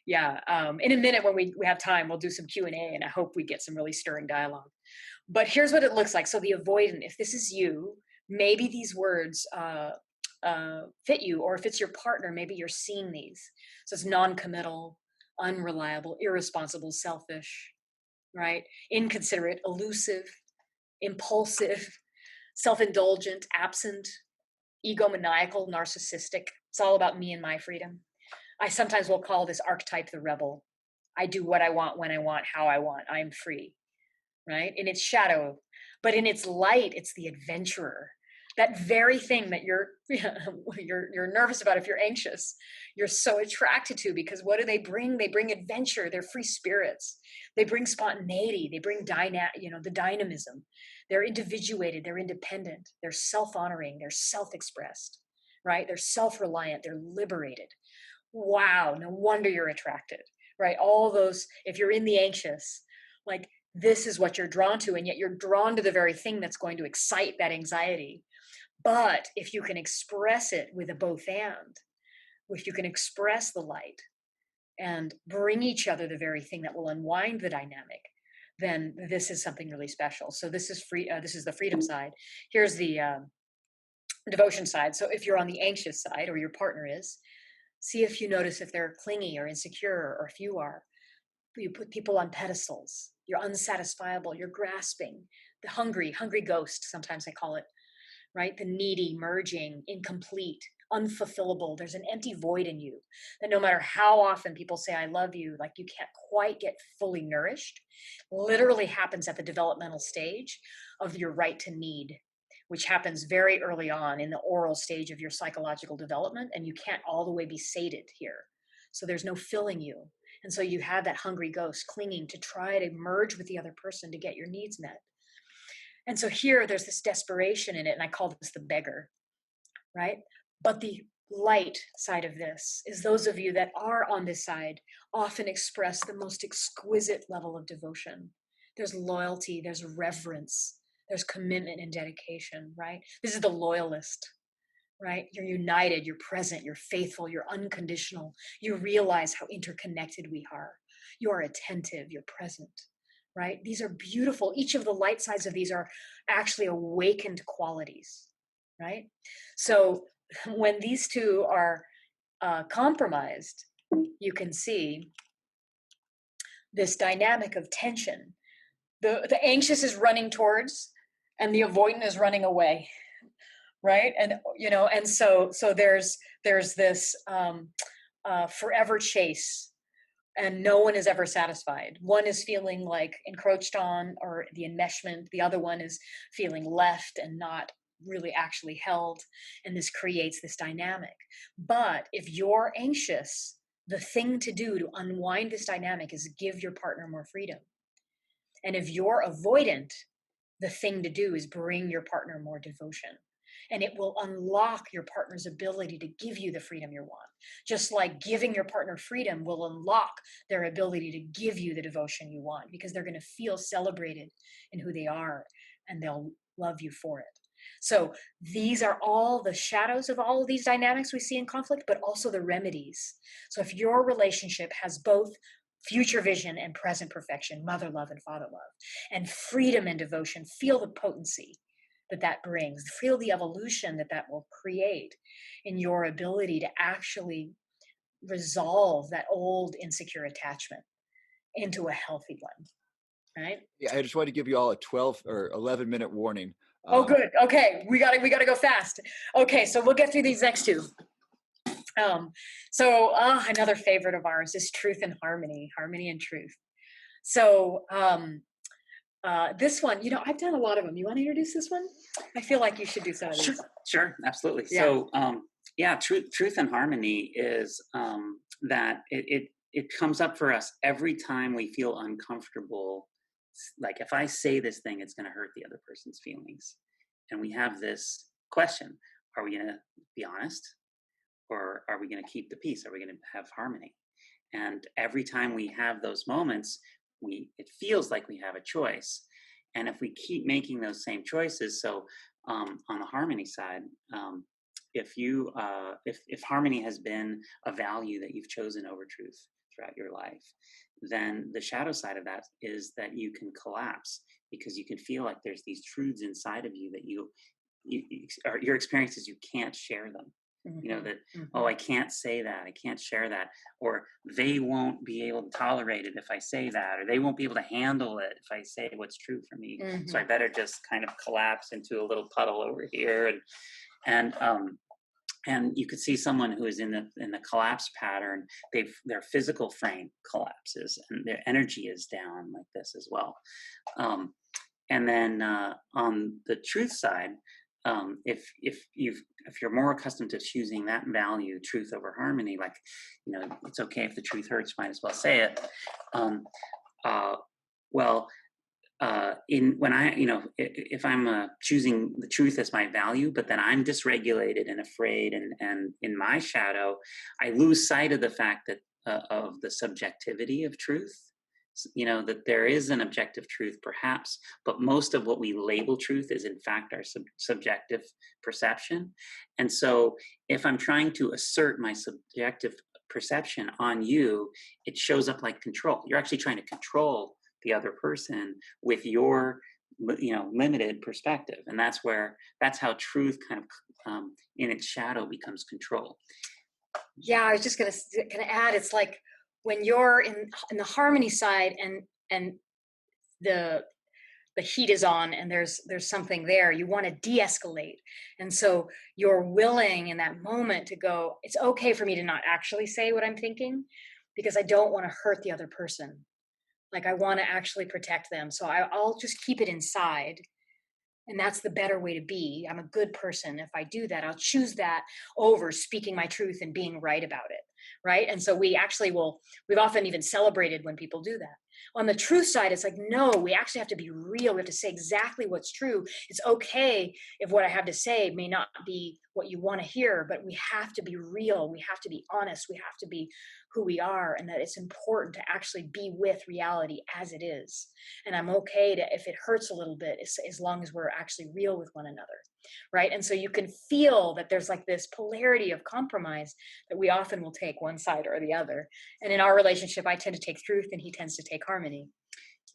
Yeah, in a minute when we have time, we'll do some Q&A, and I hope we get some really stirring dialogue. But here's what it looks like. So the avoidant, if this is you, maybe these words fit you, or if it's your partner, maybe you're seeing these. So it's non-committal, unreliable, irresponsible, selfish, right? Inconsiderate, elusive, impulsive, self-indulgent, absent, egomaniacal, narcissistic. It's all about me and my freedom. I sometimes will call this archetype the rebel. I do what I want, when I want, how I want. I'm free, right? In its shadow, but in its light, it's the adventurer. That very thing that you're nervous about if you're anxious, you're so attracted to, because what do they bring? They bring adventure. They're free spirits. They bring spontaneity. They bring the dynamism. They're individuated. They're independent. They're self-honoring. They're self-expressed, right? They're self-reliant. They're liberated. Wow, no wonder you're attracted, right? All those, if you're in the anxious, like this is what you're drawn to, and yet you're drawn to the very thing that's going to excite that anxiety. But if you can express it with a both and, if you can express the light and bring each other the very thing that will unwind the dynamic, then this is something really special. So this is free. This is the freedom side. Here's the devotion side. So if you're on the anxious side, or your partner is, see if you notice if they're clingy or insecure, or if you are. You put people on pedestals. You're unsatisfiable. You're grasping. The hungry ghost, sometimes I call it, right? The needy, merging, incomplete, unfulfillable. There's an empty void in you that no matter how often people say, I love you, like you can't quite get fully nourished. Literally happens at the developmental stage of your right to need, which happens very early on in the oral stage of your psychological development. And you can't all the way be sated here. So there's no filling you. And so you have that hungry ghost clinging to try to merge with the other person to get your needs met. And so here there's this desperation in it, and I call this the beggar, right? But the light side of this is those of you that are on this side often express the most exquisite level of devotion. There's loyalty, there's reverence, there's commitment and dedication, right? This is the loyalist, right? You're united, you're present, you're faithful, you're unconditional. You realize how interconnected we are. You are attentive, you're present, right? These are beautiful. Each of the light sides of these are actually awakened qualities, right? So when these two are compromised, you can see this dynamic of tension. The anxious is running towards, and the avoidant is running away, right? And and so there's this forever chase, and no one is ever satisfied. One is feeling like encroached on, or the enmeshment. The other one is feeling left and not really actually held. And this creates this dynamic. But if you're anxious, the thing to do to unwind this dynamic is give your partner more freedom. And if you're avoidant, the thing to do is bring your partner more devotion. And it will unlock your partner's ability to give you the freedom you want. Just like giving your partner freedom will unlock their ability to give you the devotion you want, because they're going to feel celebrated in who they are, and they'll love you for it. So these are all the shadows of all of these dynamics we see in conflict, but also the remedies. So if your relationship has both future vision and present perfection, mother love and father love, and freedom and devotion, feel the potency that brings, feel the evolution that will create in your ability to actually resolve that old insecure attachment into a healthy one, right? Yeah, I just wanted to give you all a 12 or 11-minute warning. Oh, good. Okay, we gotta go fast. Okay, so we'll get through these next two. Another favorite of ours is truth and harmony and truth. So This one, I've done a lot of them. You want to introduce this one? I feel like you should do some of these. Sure, absolutely. Yeah. So, truth and harmony is that it comes up for us every time we feel uncomfortable. Like if I say this thing, it's going to hurt the other person's feelings, and we have this question: are we going to be honest, or are we going to keep the peace? Are we going to have harmony? And every time we have those moments, it feels like we have a choice. And if we keep making those same choices, so on the harmony side, if harmony has been a value that you've chosen over truth throughout your life, then the shadow side of that is that you can collapse because you can feel like there's these truths inside of you that your experiences, you can't share them. Oh, I can't say that, I can't share that, or they won't be able to tolerate it if I say that, or they won't be able to handle it if I say what's true for me. So I better just kind of collapse into a little puddle over here, and you could see someone who is in the collapse pattern. Their physical frame collapses and their energy is down like this as well. And then on the truth side, if you're more accustomed to choosing that value, truth over harmony, like, it's okay if the truth hurts, might as well say it. If I'm choosing the truth as my value, but then I'm dysregulated and afraid, and in my shadow, I lose sight of the fact that of the subjectivity of truth. That there is an objective truth perhaps, but most of what we label truth is in fact our subjective perception. And so if I'm trying to assert my subjective perception on you, it shows up like control. You're actually trying to control the other person with your limited perspective. And that's how truth kind of in its shadow becomes control. Yeah, I was just gonna add, it's like when you're in the harmony side and the heat is on and there's something there, you want to de-escalate. And so you're willing in that moment to go, it's okay for me to not actually say what I'm thinking because I don't want to hurt the other person. Like I want to actually protect them. So I'll just keep it inside. And that's the better way to be. I'm a good person. If I do that, I'll choose that over speaking my truth and being right about it. Right. And so we've often even celebrated when people do that. On the truth side, it's like, no, we actually have to be real. We have to say exactly what's true. It's okay if what I have to say may not be what you want to hear, but we have to be real. We have to be honest. We have to be who we are, and that it's important to actually be with reality as it is. And I'm okay if it hurts a little bit, as long as we're actually real with one another. Right. And so you can feel that there's like this polarity of compromise that we often will take one side or the other. And in our relationship, I tend to take truth and he tends to take harmony.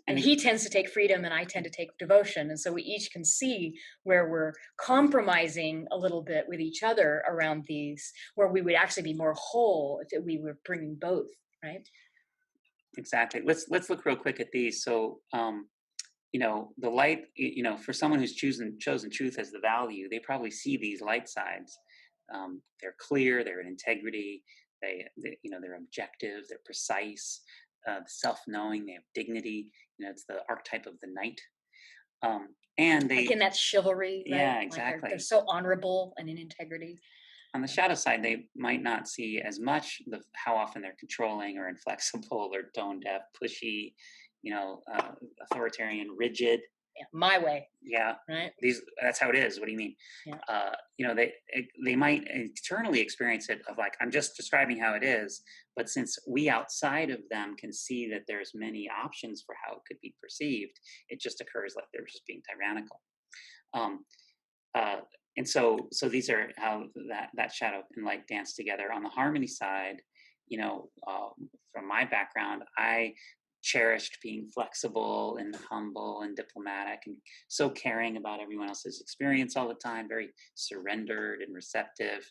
And he tends to take freedom and I tend to take devotion. And so we each can see where we're compromising a little bit with each other around these, where we would actually be more whole if we were bringing both, right? Exactly. Let's look real quick at these. So, the light, for someone who's chosen truth as the value, they probably see these light sides. They're clear, they're in integrity, they're objective, they're precise, self-knowing, they have dignity. It's the archetype of the knight. And they, like in that chivalry, right? Yeah, exactly. Like they're so honorable and in integrity. On the shadow side, they might not see as much how often they're controlling or inflexible or tone deaf, pushy, authoritarian, rigid. Yeah, my way. Yeah, right. That's how it is. What do you mean? Yeah. They might internally experience it of like, I'm just describing how it is, but since we outside of them can see that there's many options for how it could be perceived, it just occurs like they're just being tyrannical. And so these are how that shadow and light dance together. On the harmony side, from my background, I cherished being flexible and humble and diplomatic and so caring about everyone else's experience all the time, very surrendered and receptive.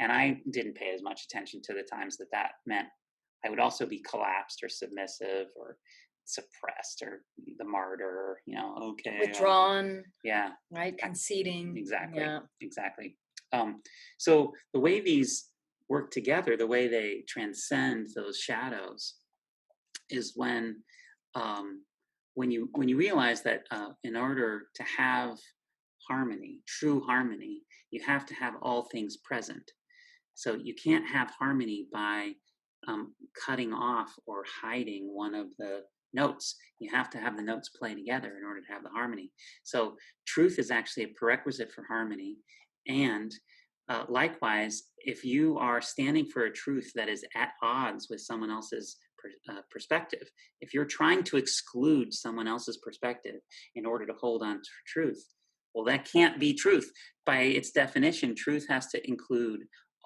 And I didn't pay as much attention to the times that meant I would also be collapsed or submissive or suppressed or the martyr, okay. Withdrawn. Yeah. Right. Conceding. Exactly. Yeah. Exactly. So the way these work together, the way they transcend those shadows is when when you realize that in order to have harmony, true harmony, you have to have all things present. So you can't have harmony by cutting off or hiding one of the notes. You have to have the notes play together in order to have the harmony. So truth is actually a prerequisite for harmony. And likewise, if you are standing for a truth that is at odds with someone else's perspective, if you're trying to exclude someone else's perspective in order to hold on to truth, well, that can't be truth. By its definition, truth has to include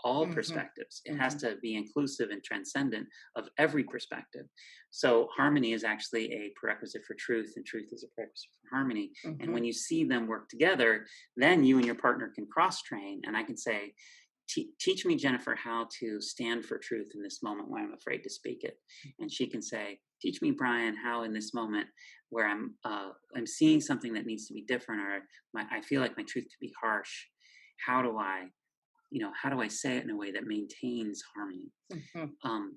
all perspectives. It has to be inclusive and transcendent of every perspective. So harmony is actually a prerequisite for truth, and truth is a prerequisite for harmony. And when you see them work together, then you and your partner can cross-train, and I can say, teach me, Jennifer, how to stand for truth in this moment when I'm afraid to speak it. And she can say, teach me, Bryan, how in this moment where I'm seeing something that needs to be different, or I feel like my truth could be harsh, how do I say it in a way that maintains harmony?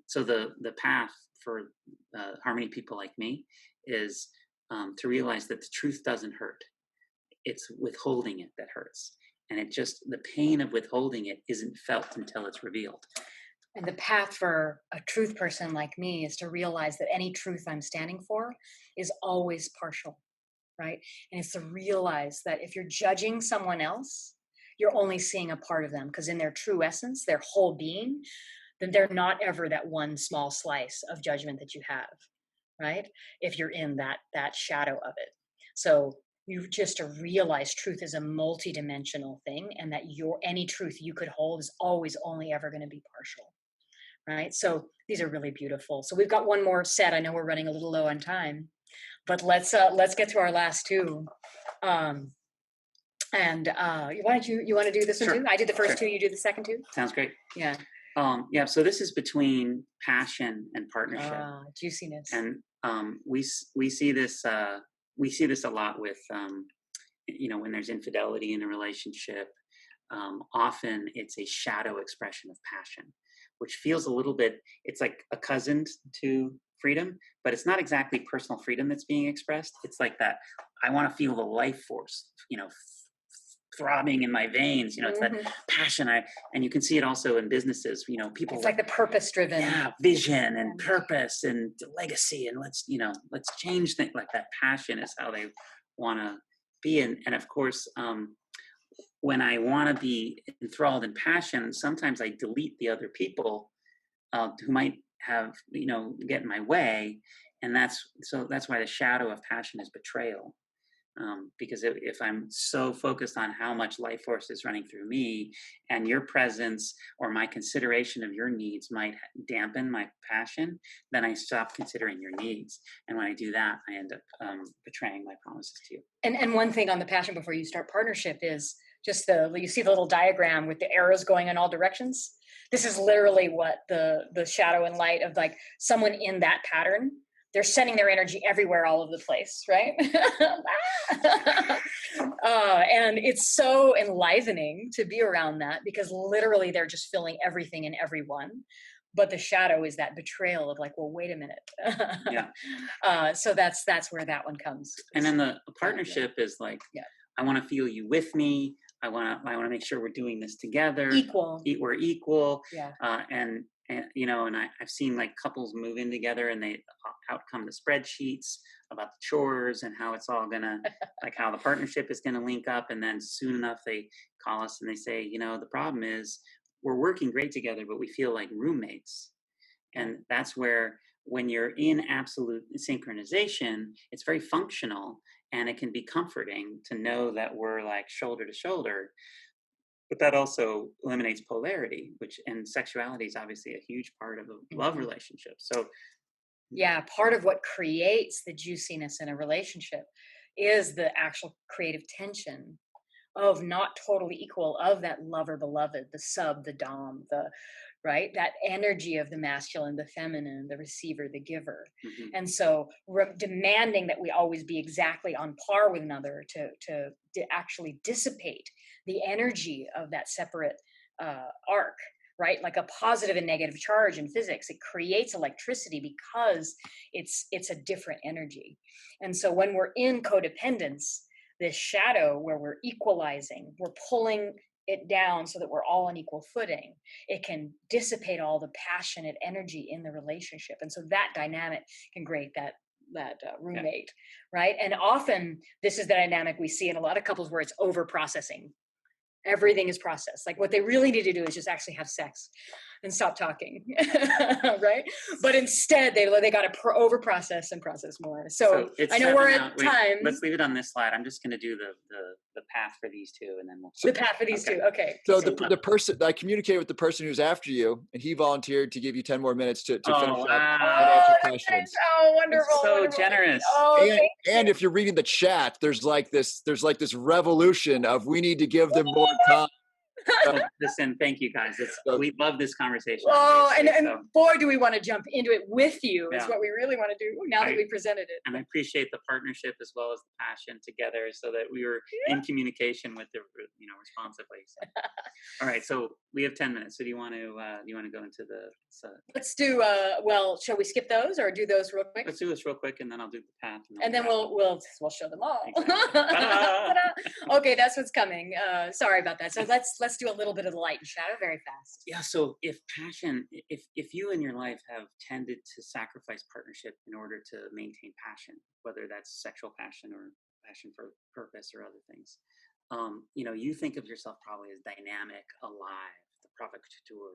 So the path for harmony people like me is to realize that the truth doesn't hurt. It's withholding it that hurts. And the pain of withholding it isn't felt until it's revealed. And the path for a truth person like me is to realize that any truth I'm standing for is always partial, right? And it's to realize that if you're judging someone else, you're only seeing a part of them, because in their true essence, their whole being, then they're not ever that one small slice of judgment that you have, right? If you're in that shadow of it. So you just to realize truth is a multidimensional thing, and that any truth you could hold is always only ever going to be partial, right? So these are really beautiful. So we've got one more set. I know we're running a little low on time, but let's get to our last two. And you want to do this one too? I did the first two, you do the second two? Sounds great. Yeah. So this is between passion and partnership. Juiciness. And we see this a lot with when there's infidelity in a relationship. Often it's a shadow expression of passion, which feels a little bit, it's like a cousin to freedom, but it's not exactly personal freedom that's being expressed. It's like that, I want to feel the life force, throbbing in my veins, it's that passion. And you can see it also in businesses, people. It's like the purpose-driven. Yeah, vision and purpose and legacy, and let's change things. Like that passion is how they want to be. And of course, when I want to be enthralled in passion, sometimes I delete the other people who might have, get in my way. And that's why the shadow of passion is betrayal. Because if I'm so focused on how much life force is running through me, and your presence or my consideration of your needs might dampen my passion, then I stop considering your needs. And when I do that, I end up betraying my promises to you. And one thing on the passion before you start partnership is just you see the little diagram with the arrows going in all directions. This is literally what the shadow and light of, like, someone in that pattern. They're sending their energy everywhere, all over the place, right? And it's so enlivening to be around that, because literally they're just filling everything and everyone. But the shadow is that betrayal of, like, well, wait a minute. Yeah. So that's where that one comes. And then the partnership is like, I want to feel you with me. I want to make sure we're doing this together. We're equal. Yeah. And I've seen, like, couples move in together, and they out come the spreadsheets about the chores and how it's all gonna, like, how the partnership is gonna link up. And then soon enough, they call us and they say, the problem is we're working great together, but we feel like roommates. And that's where, when you're in absolute synchronization, it's very functional, and it can be comforting to know that we're, like, shoulder to shoulder. But that also eliminates polarity, and sexuality is obviously a huge part of a love relationship. So, yeah, part of what creates the juiciness in a relationship is the actual creative tension of not totally equal, of that lover beloved, the sub, the dom, right? That energy of the masculine, the feminine, the receiver, the giver. And so demanding that we always be exactly on par with another to actually dissipate the energy of that separate arc, right? Like a positive and negative charge in physics. It creates electricity because it's a different energy. And so when we're in codependence, this shadow where we're equalizing, we're pulling it down so that we're all on equal footing, it can dissipate all the passionate energy in the relationship. And so that dynamic can create that roommate, right? And often this is the dynamic we see in a lot of couples where it's over processing. Everything is processed. Like what they really need to do is just actually have sex and stop talking, right? But instead they got to over process and process more. So I know we're at time. Let's leave it on this slide. I'm just going to do the path for these two, and then we'll. The path for these two. Okay. So the person, I communicated with the person who's after you, and he volunteered to give you 10 more minutes to finish up financial questions. Oh, wonderful! So wonderful. generous. Oh, and if you're reading the chat, there's like this revolution of we need to give them more time. Listen, thank you guys. We love this conversation. Oh, and boy, do we want to jump into it with you. Is what we really want to do now that we presented it. And I appreciate the partnership as well as the passion together, so that we were in communication with the, responsively. So. All right, so we have 10 minutes. So do you want to go into the? Let's do. Well, shall we skip those or do those real quick? Let's do this real quick, and then I'll do the path. And then we'll show them all. Exactly. Okay, that's what's coming. Sorry about that. So let's do a little bit of the light and shadow very fast. Yeah. So if you in your life have tended to sacrifice partnership in order to maintain passion, whether that's sexual passion or passion for purpose or other things, you think of yourself probably as dynamic, alive, the provocateur,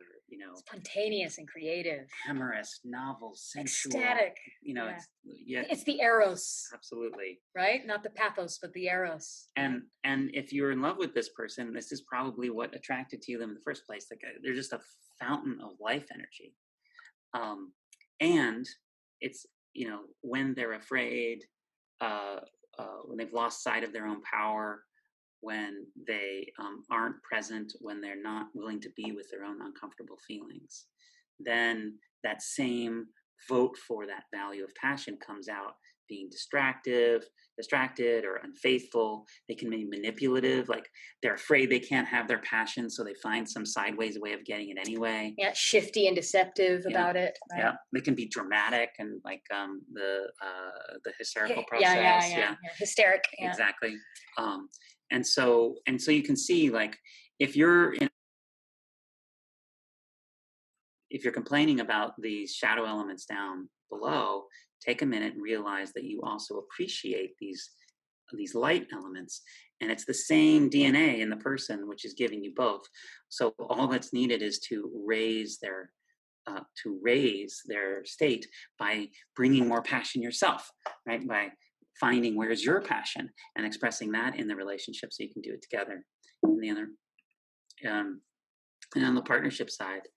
spontaneous and creative, amorous, novel, sensual, ecstatic. It's the eros. Absolutely. Right? Not the pathos, but the eros. And if you're in love with this person, this is probably what attracted to you them in the first place. Like they're just a fountain of life energy. And it's, when they're afraid, when they've lost sight of their own power, when they aren't present, when they're not willing to be with their own uncomfortable feelings, then that same vote for that value of passion comes out being distracted or unfaithful. They can be manipulative, like they're afraid they can't have their passion, so they find some sideways way of getting it anyway. Yeah, shifty and deceptive about it. Right? Yeah, they can be dramatic and like the hysterical process. Yeah. Hysteric. Yeah. Exactly. And so you can see, like, if you're complaining about these shadow elements down below, take a minute and realize that you also appreciate these light elements, and it's the same DNA in the person which is giving you both. So all that's needed is to raise their state by bringing more passion yourself, right? By finding where's your passion and expressing that in the relationship, so you can do it together. And the other, and on the partnership side,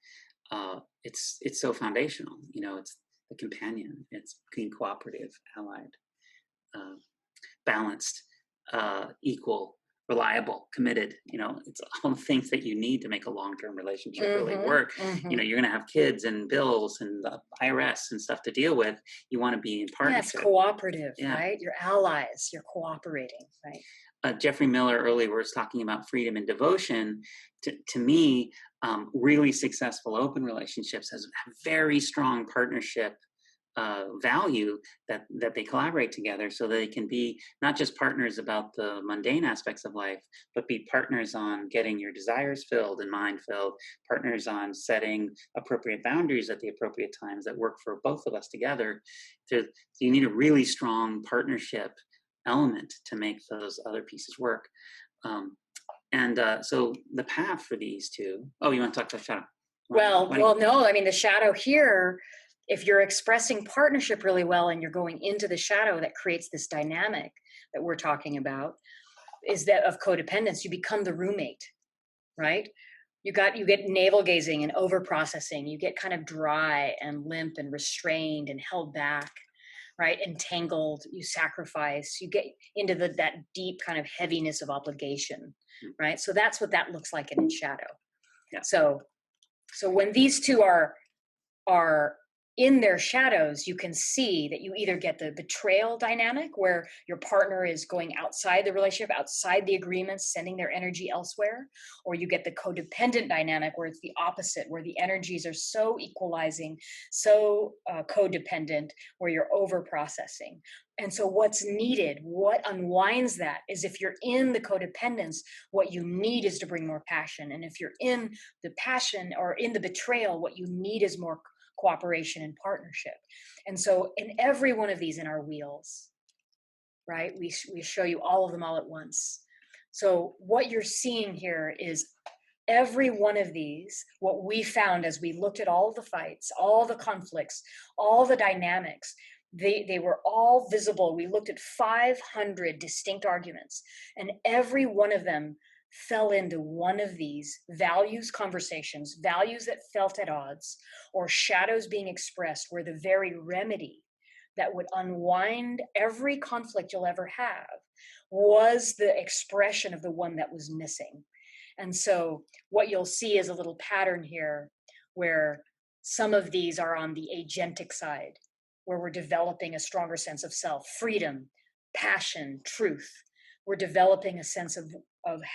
it's so foundational. It's the companion. It's being cooperative, allied, balanced, equal, reliable, committed. It's all the things that you need to make a long-term relationship really work. You're going to have kids and bills and the IRS and stuff to deal with. You want to be in partnership. Yeah, it's cooperative, right? You're allies. You're cooperating, right? Jeffrey Miller earlier was talking about freedom and devotion. To me, really successful open relationships has a very strong partnership value that they collaborate together, so they can be not just partners about the mundane aspects of life, but be partners on getting your desires filled and mind filled, partners on setting appropriate boundaries at the appropriate times that work for both of us together. So you need a really strong partnership element to make those other pieces work. So the path for these two. Oh, you want to talk about shadow? Well, no. I mean, the shadow here, if you're expressing partnership really well and you're going into the shadow that creates this dynamic that we're talking about, is that of codependence. You become the roommate, right? You get navel gazing and over processing. You get kind of dry and limp and restrained and held back, right? Entangled. You sacrifice. You get into that deep kind of heaviness of obligation, right? So that's what that looks like in shadow. Yeah. So when these two are in their shadows, you can see that you either get the betrayal dynamic where your partner is going outside the relationship, outside the agreements, sending their energy elsewhere, or you get the codependent dynamic where it's the opposite, where the energies are so equalizing, so codependent, where you're over processing. And so what's needed, what unwinds that is if you're in the codependence, what you need is to bring more passion. And if you're in the passion or in the betrayal, what you need is more cooperation and partnership. And so in every one of these in our wheels, right, we show you all of them all at once. So what you're seeing here is every one of these, what we found as we looked at all the fights, all the conflicts, all the dynamics, they were all visible. We looked at 500 distinct arguments, and every one of them fell into one of these values conversations, values that felt at odds, or shadows being expressed were the very remedy that would unwind every conflict you'll ever have, was the expression of the one that was missing. And so what you'll see is a little pattern here where some of these are on the agentic side, where we're developing a stronger sense of self, freedom, passion, truth. We're developing a sense of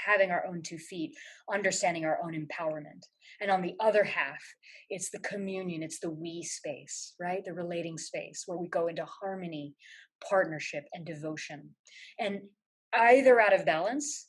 having our own 2 feet, understanding our own empowerment. And on the other half, it's the communion, it's the we space, right? The relating space where we go into harmony, partnership, and devotion. And either out of balance,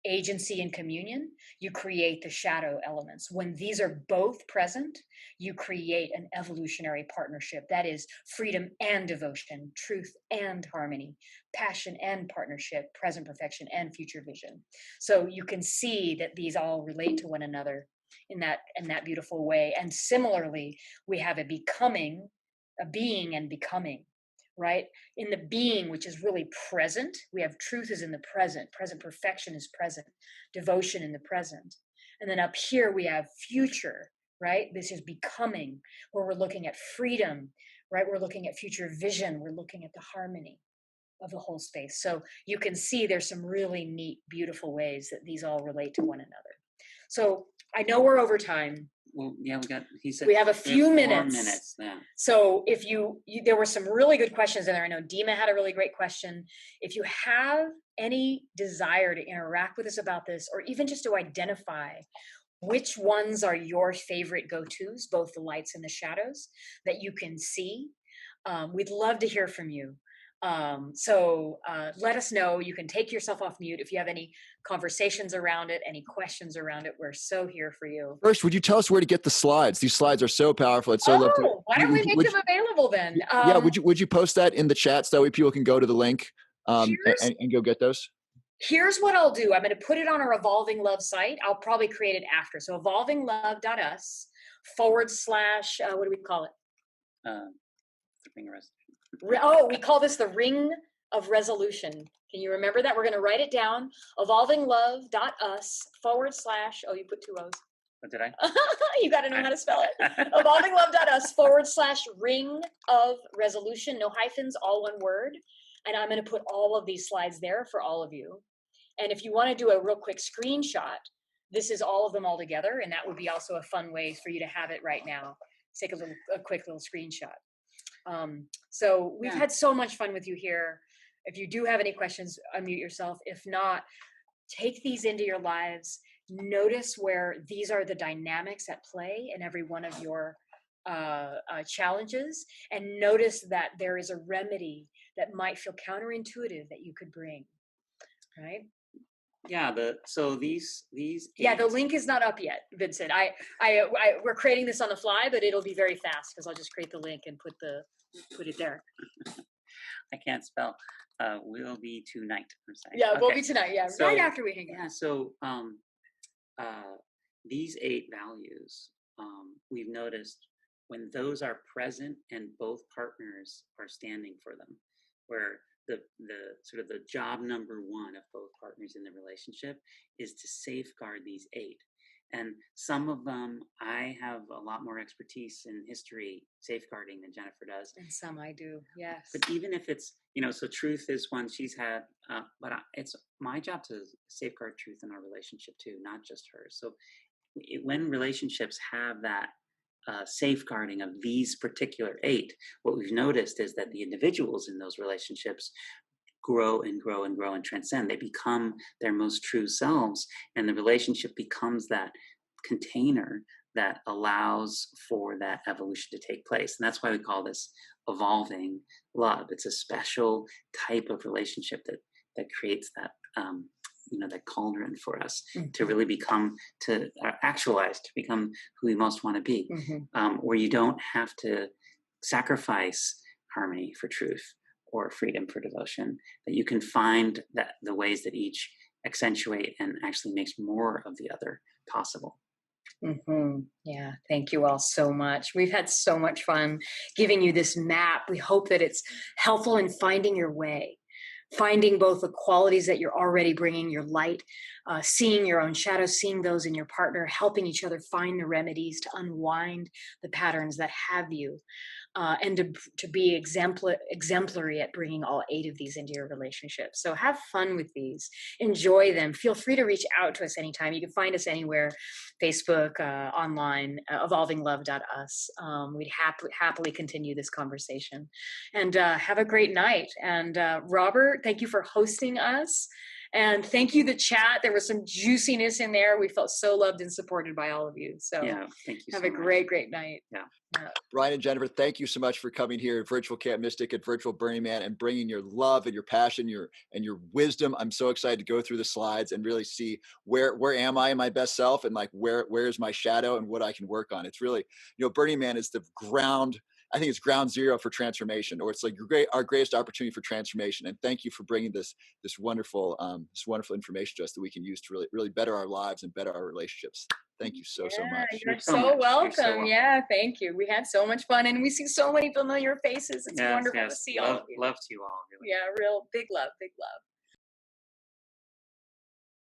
agency and communion, you create the shadow elements. When these are both present, you create an evolutionary partnership that is freedom and devotion, truth and harmony, passion and partnership, present perfection and future vision. So you can see that these all relate to one another in that beautiful way. And similarly, we have a becoming, a being and becoming. Right? In the being, which is really present, we have truth is in the present perfection is present, devotion in the present. And then up here we have future, right? This is becoming, where we're looking at freedom, right? We're looking at future vision. We're looking at the harmony of the whole space. So you can see there's some really neat, beautiful ways that these all relate to one another. So I know we're over time. Well, yeah, he said we have a few minutes. 4 minutes. Yeah. So if you, there were some really good questions in there. I know Dima had a really great question. If you have any desire to interact with us about this, or even just to identify which ones are your favorite go-tos, both the lights and the shadows that you can see, we'd love to hear from you. So let us know. You can take yourself off mute if you have any conversations around it, any questions around it. We're so here for you. First, would you tell us where to get the slides? These slides are so powerful. It's so why don't we make them available then? Yeah, would you post that in the chat so that way people can go to the link and go get those? Here's what I'll do. I'm going to put it on our Evolving Love site. I'll probably create it after. So evolvinglove.us / what do we call it? We call this the Ring of Resolution. Can you remember that? We're going to write it down. Evolvinglove.us / you put 2 O's. What did I? You got to know how to spell it. Evolvinglove.us / Ring of Resolution. No hyphens, all one word. And I'm going to put all of these slides there for all of you. And if you want to do a real quick screenshot, this is all of them all together. And that would be also a fun way for you to have it right now. Take a quick little screenshot. So we've had so much fun with you here. If you do have any questions, unmute yourself. If not, take these into your lives. Notice where these are the dynamics at play in every one of your challenges, and notice that there is a remedy that might feel counterintuitive that you could bring, right? Yeah. These. Yeah, the link is not up yet, Vincent. We're creating this on the fly, but it'll be very fast because I'll just create the link and put it there. I can't spell. Will be tonight. Yeah, okay. Will be tonight. Yeah, so, right after we hang out. Yeah. So these 8 values, we've noticed when those are present and both partners are standing for them, where the sort of the job number 1 of both partners in the relationship is to safeguard these 8. And some of them I have a lot more expertise in history safeguarding than Jennifer does. And some I do, yes. But even if it's, so truth is one she's had, but it's my job to safeguard truth in our relationship too, not just hers. So when relationships have that safeguarding of these particular 8, what we've noticed is that the individuals in those relationships grow and grow and grow and transcend. They become their most true selves, and the relationship becomes that container that allows for that evolution to take place. And that's why we call this evolving love. It's a special type of relationship that creates that that cauldron for us to really become, to actualize, to become who we most want to be, where you don't have to sacrifice harmony for truth or freedom for devotion, that you can find that the ways that each accentuate and actually makes more of the other possible. Yeah, thank you all so much. We've had so much fun giving you this map. We hope that it's helpful in finding your way, finding both the qualities that you're already bringing, your light, seeing your own shadows, seeing those in your partner, helping each other find the remedies to unwind the patterns that have you, and to be exemplary at bringing all 8 of these into your relationship. So have fun with these, enjoy them. Feel free to reach out to us anytime. You can find us anywhere, Facebook, online, evolvinglove.us. We'd happily continue this conversation, and have a great night. And Robert, thank you for hosting us. And thank you, the chat. There was some juiciness in there. We felt so loved and supported by all of you. So yeah, thank you. Have a great night. Yeah. Bryan and Jennifer, thank you so much for coming here at Virtual Camp Mystic, at Virtual Burning Man, and bringing your love and your passion, your wisdom. I'm so excited to go through the slides and really see where am I in my best self, and like where's my shadow and what I can work on. It's really, Burning Man is the ground. I think it's ground zero for transformation, or it's like our greatest opportunity for transformation. And thank you for bringing this wonderful information to us that we can use to really better our lives and better our relationships. Thank you so much. You're so welcome. Yeah, thank you. We had so much fun, and we see so many familiar faces. It's wonderful to see all of you. Love to you all. Really. Yeah, real big love, big love.